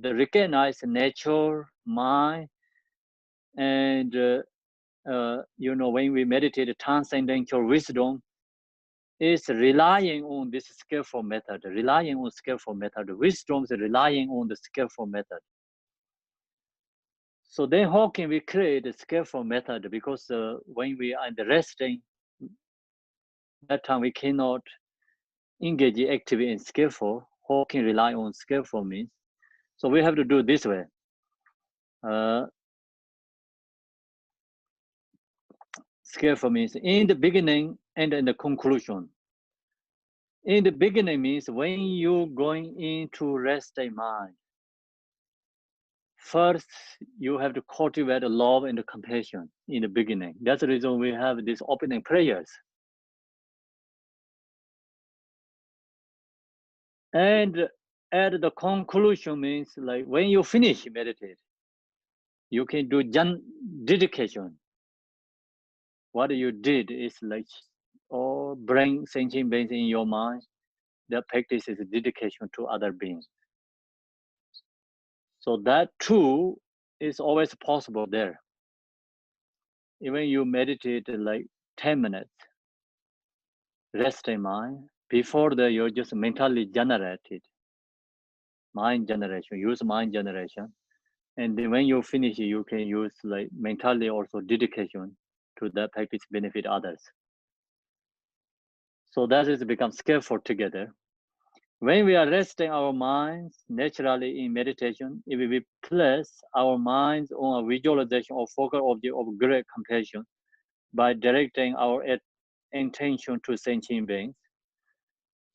[SPEAKER 1] the recognize nature, mind, and when we meditate transcendental wisdom is relying on this skillful method, Wisdom is relying on the skillful method. So then how can we create a skillful method? Because when we are in the resting, that time we cannot engage actively in skillful. How can rely on skillful means? So we have to do this way. Skillful means in the beginning and in the conclusion. In the beginning means when you're going into resting mind, first you have to cultivate love and compassion in the beginning. That's the reason we have these opening prayers. And at the conclusion means like when you finish meditate, you can do dedication. What you did is like, or bring sentient beings in your mind. The practice is dedication to other beings. So that too is always possible there. Even you meditate like 10 minutes, resting mind, before that you're just mentally generated. Mind generation, use mind generation. And then when you finish, you can use like mentally also dedication to that practice benefit others. So that is become skillful together. When we are resting our minds naturally in meditation, if we place our minds on a visualization or focal object of great compassion by directing our intention to sentient beings.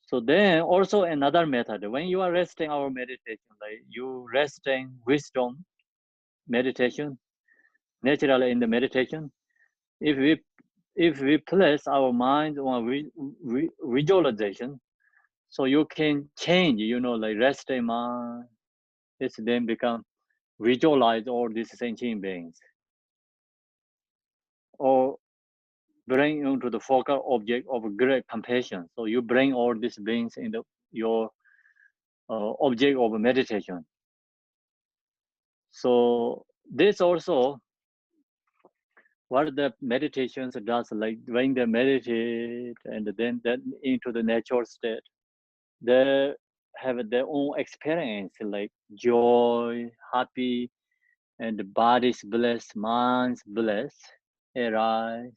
[SPEAKER 1] So then also another method, when you are resting our meditation, like you resting wisdom meditation, naturally in the meditation, if we if we place our mind on visualization, so you can change, like resting mind, it's then become visualize all these sentient beings, or bring into the focal object of great compassion. So you bring all these beings into your object of meditation. So this also what the meditations does, like when they meditate and then into the natural state, they have their own experience, like joy, happy, and the body's blessed, mind's blessed, arise.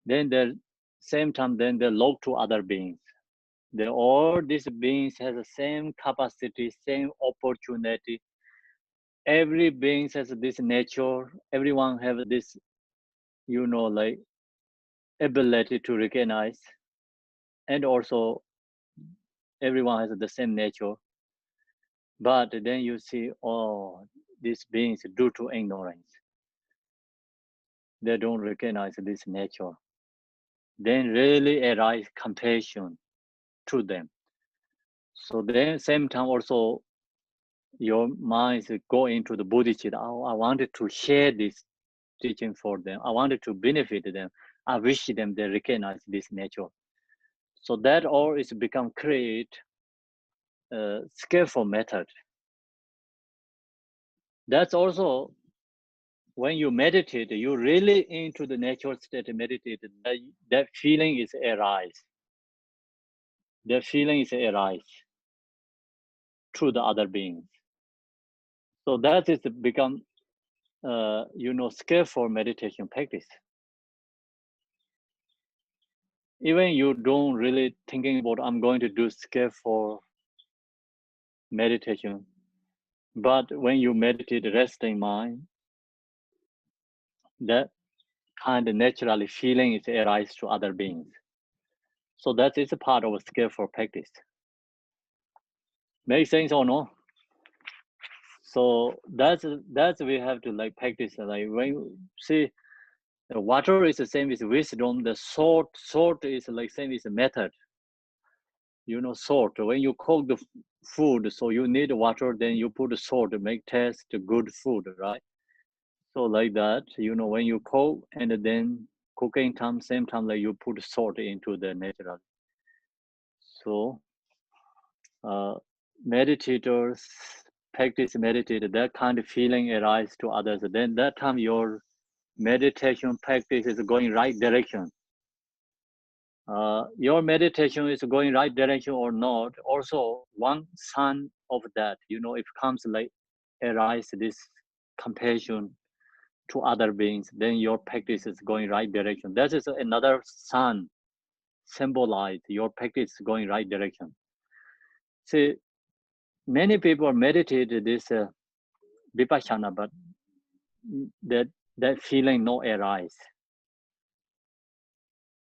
[SPEAKER 1] Then the same time, then they look to other beings. All these beings has the same capacity, same opportunity. Every being has this nature. Everyone have this, like ability to recognize, and also everyone has the same nature. But then you see, oh, these beings, due to ignorance, they don't recognize this nature. Then really arise compassion to them. So then same time also your mind go into the bodhicitta. Oh, I wanted to share this teaching for them. I wanted to benefit them. I wish them they recognize this nature. So that all is become create a skillful method. That's also when you meditate, you really into the natural state meditate, that feeling is arise. That feeling is arise to the other beings. So that is become, skillful meditation practice. Even you don't really thinking about, I'm going to do skillful meditation. But when you meditate resting mind, that kind of naturally feeling is arise to other beings. So that is a part of a skillful practice. Make sense or no? So that's we have to like practice. Like when you see the water is the same as wisdom, the salt is like same as a method. Salt. When you cook the food, so you need water, then you put the salt to make taste good food, right? So like that, when you cook and then cooking time, same time like you put salt into the natural. So meditators practice meditate, that kind of feeling arises to others. Then that time your meditation practice is going right direction. Your meditation is going right direction or not. Also, one sign of that, if comes like arise this compassion to other beings, then your practice is going right direction. That is another sign, symbolize your practice going right direction. See, many people meditate this vipassana, but that feeling no arise,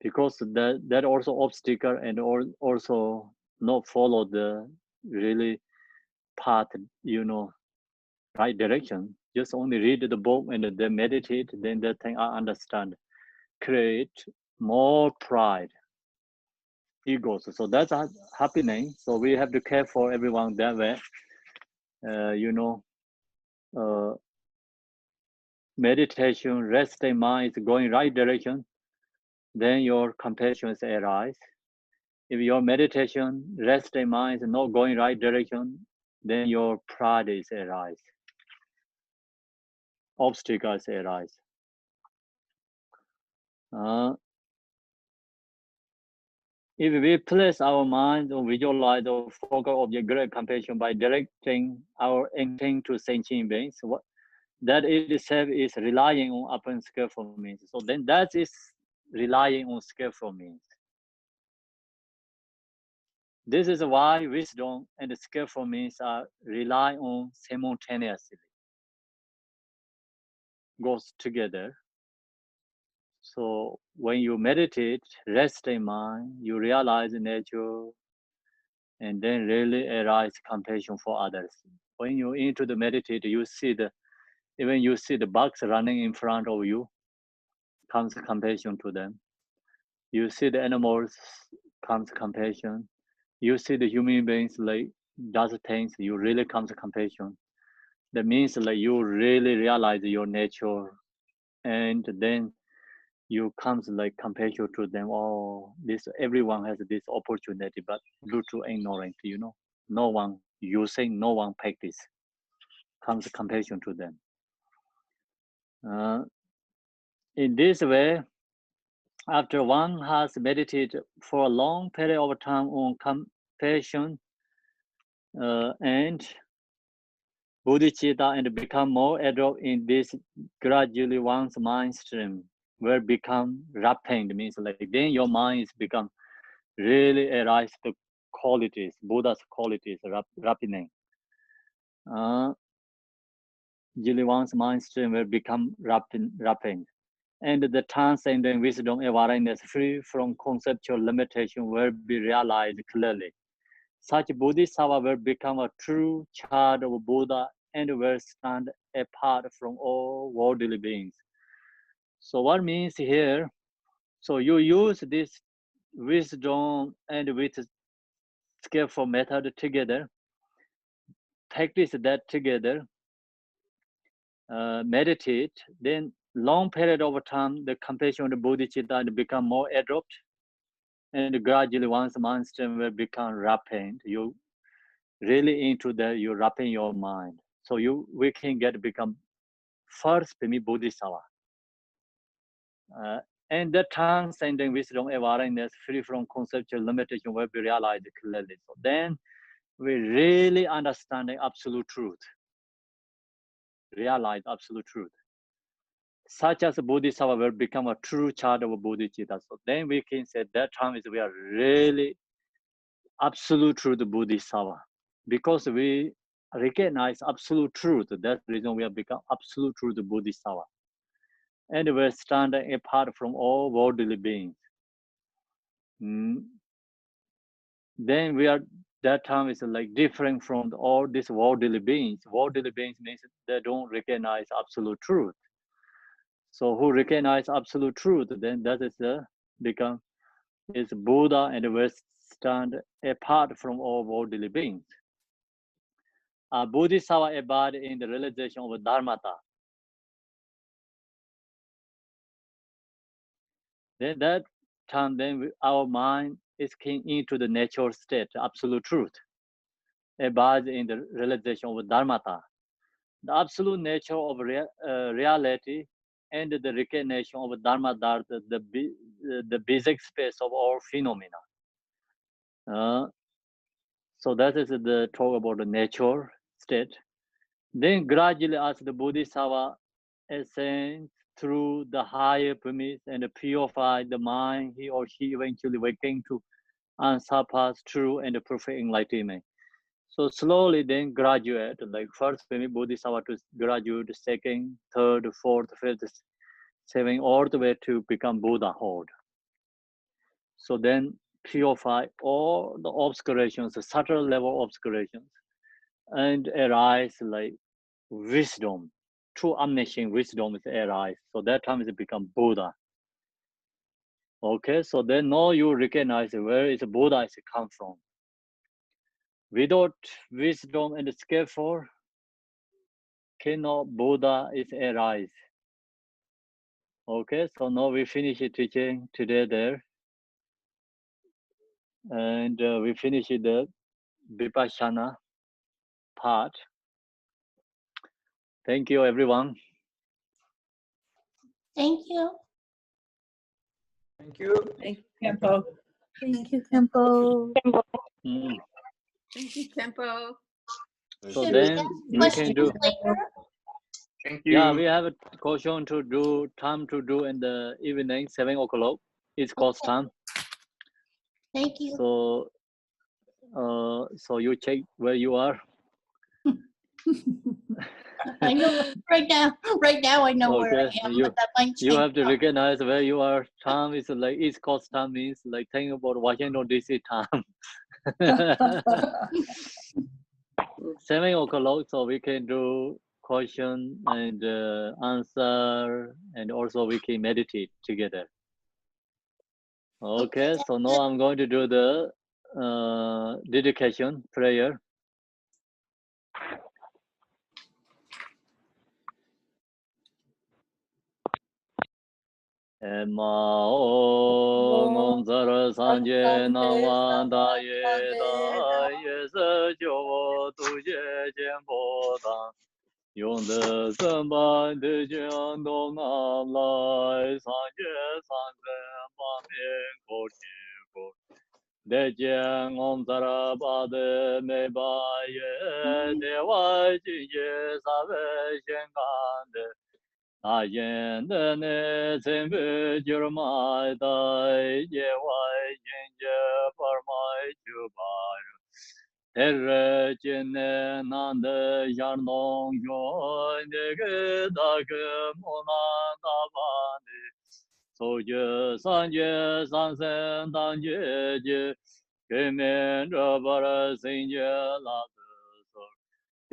[SPEAKER 1] because that also obstacle and also not follow the really path, right direction. Just only read the book and then meditate, then that thing I understand, create more pride, egos. So that's happening. So we have to care for everyone that way. Meditation, resting mind is going right direction, then your compassion is arise. If your meditation, resting mind is not going right direction, then your pride is arise. Obstacles arise. If we place our mind or visualize or focal object great compassion by directing our intent to sentient beings, that itself is relying on upon skillful means. So then that is relying on skillful means. This is why wisdom and skillful means are rely on simultaneously. Goes together. So when you meditate, rest in mind, you realize nature, and then really arise compassion for others. When you into the meditate, you see even you see the bugs running in front of you, comes compassion to them. You see the animals, comes compassion. You see the human beings like does things, you really comes compassion. That means like you really realize your nature, and then you comes like compassion to them. Oh, this everyone has this opportunity, but due to ignorance, no one using, no one practice, comes compassion to them. In this way, after one has meditated for a long period of time on compassion and bodhicitta and become more adept in this, gradually one's mind stream will become rapid, means like then your mind is become really arise the qualities, Buddha's qualities, rapiding. Usually one's mind stream will become rapid. And the transcendent wisdom awareness free from conceptual limitation will be realized clearly. Such bodhisattva will become a true child of Buddha and will stand apart from all worldly beings. So what means here? So you use this wisdom and with skillful method together, practice that together, meditate, then long period of time, the compassion of the bodhicitta and become more adept, and gradually once mind stream will become rapid. You really into that, you rapid your mind. So we can become first bodhisattva. And the transcending wisdom awareness free from conceptual limitation will be realized clearly. So then we really understand the absolute truth, realize absolute truth. Such as a bodhisattva will become a true child of bodhicitta. So then we can say that time is we are really absolute truth bodhisattva. Because we recognize absolute truth, that's the reason we have become absolute truth bodhisattva. And we're standing apart from all worldly beings. Then we are, that time is like different from all these worldly beings. Worldly beings means they don't recognize absolute truth. So who recognize absolute truth, then that is become is Buddha and will stand apart from all worldly beings. Bodhisattva abide in the realization of dharmata. Then that time, then our mind is keen into the natural state, absolute truth. Abide in the realization of dharmata, the absolute nature of reality, and the recognition of dharma, the basic space of all phenomena. So that is the talk about the nature state. Then gradually, as the bodhisattva ascends through the higher premise and purify the mind, he or she eventually will came to unsurpassed true and perfect enlightenment. So slowly then graduate, like first bodhisattva to graduate, second, third, fourth, fifth, seventh, all the way to become Buddhahood. So then purify all the obscurations, the subtle level obscurations, and arise like wisdom, true omniscient wisdom is arise. So that time it become Buddha. Okay, so then now you recognize where is Buddha is come from. Without wisdom and skillful, cannot Buddha is arise. Okay, so now we finish teaching today there. And we finish the Vipassana part. Thank you, everyone.
[SPEAKER 4] Thank you.
[SPEAKER 5] Thank you.
[SPEAKER 2] Thank you, Khenpo.
[SPEAKER 6] Thank you, Khenpo.
[SPEAKER 2] Thank you, Khenpo.
[SPEAKER 1] So
[SPEAKER 4] Should
[SPEAKER 1] then
[SPEAKER 4] we
[SPEAKER 1] we
[SPEAKER 4] ask
[SPEAKER 1] can
[SPEAKER 4] questions
[SPEAKER 1] do.
[SPEAKER 4] later?
[SPEAKER 5] Thank you.
[SPEAKER 1] Yeah, we have a caution to do, time to do in the evening, 7 o'clock. It's course time.
[SPEAKER 4] Thank you.
[SPEAKER 1] So, so you check where you are.
[SPEAKER 4] I know right now. Right now, I know where I
[SPEAKER 1] Okay,
[SPEAKER 4] am, but that might change.
[SPEAKER 1] you have to recognize where you are. Time is like East Coast time means like think about Washington DC time. 7 o'clock, so we can do question and answer, and also we can meditate together. Okay, so now I'm going to do the dedication prayer. Emma Om Zara Sanje Nangwanda Yeda Yesa Jo Tu Ye Jianbo Dan Yong De Senban De Jian Dong Nam Lai San Ye San Zhen Ba Mian Ko Chi Ko De Jian Om Zara Ba De Me Ba Ye De Wai Jin Ye Sa Wei Xian Gan De Ayen de ne zembe jurmai dai ye wai yin je parmai chubar terre jene nan de yarnong yo ne ge da ge mona da ba ne so je san sen dan je je ge men ro bar sin je la so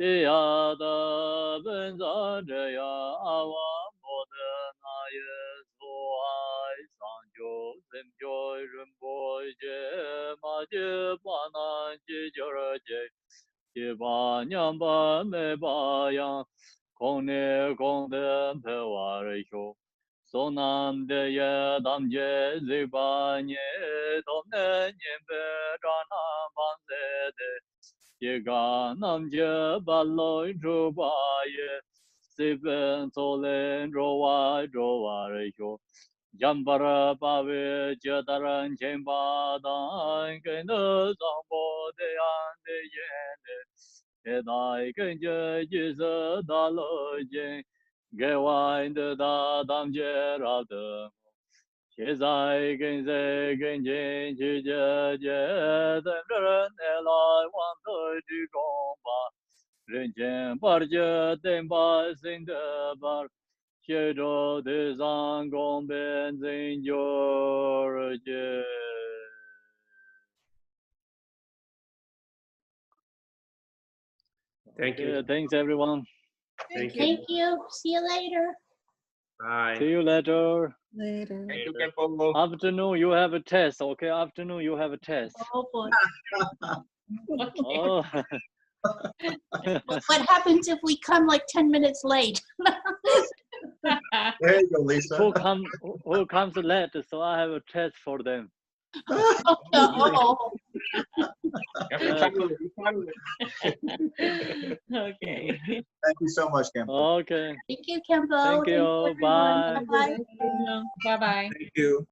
[SPEAKER 1] ya da ben za de ya awa mo de na ye so ai san jo zem jo ren bo je ma je pa na je jo re je ba nyam ba me ba yang kong ne kong de pe wa re sho so nam de ye dam je zi ba nye dom ne nyen pe ra na ban de de ye ga nam je ba loi ru ba ye si ben so len ro wa re sho jam bara ba we je da ran chen ba dan ke ne zang bo de an de ye de ye dai ke je ji se da lo je ge wa de da dam je ra de现在跟谁跟前去解决，等着人来往头去共吧，人间把这等把心的把，写着的上公变成就结。
[SPEAKER 5] Thank you.
[SPEAKER 1] Thanks everyone.
[SPEAKER 5] Thank you.
[SPEAKER 4] Thank you. See you later.
[SPEAKER 5] Bye.
[SPEAKER 1] See you later.
[SPEAKER 6] Later.
[SPEAKER 5] Thank you, Kempo.
[SPEAKER 1] Afternoon you have a test, okay? Afternoon you have a test.
[SPEAKER 4] Oh boy. Okay.
[SPEAKER 1] Oh.
[SPEAKER 4] What happens if we come like 10 minutes late?
[SPEAKER 7] There you go, Lisa.
[SPEAKER 1] Who comes late? So I have a test for them.
[SPEAKER 4] Oh.
[SPEAKER 8] Okay.
[SPEAKER 7] Thank you so much, Kim.
[SPEAKER 1] Okay.
[SPEAKER 4] Thank you, Kempo.
[SPEAKER 1] Thank you.
[SPEAKER 4] everyone.
[SPEAKER 1] Bye.
[SPEAKER 4] Bye-bye.
[SPEAKER 8] Bye-bye.
[SPEAKER 7] Thank you.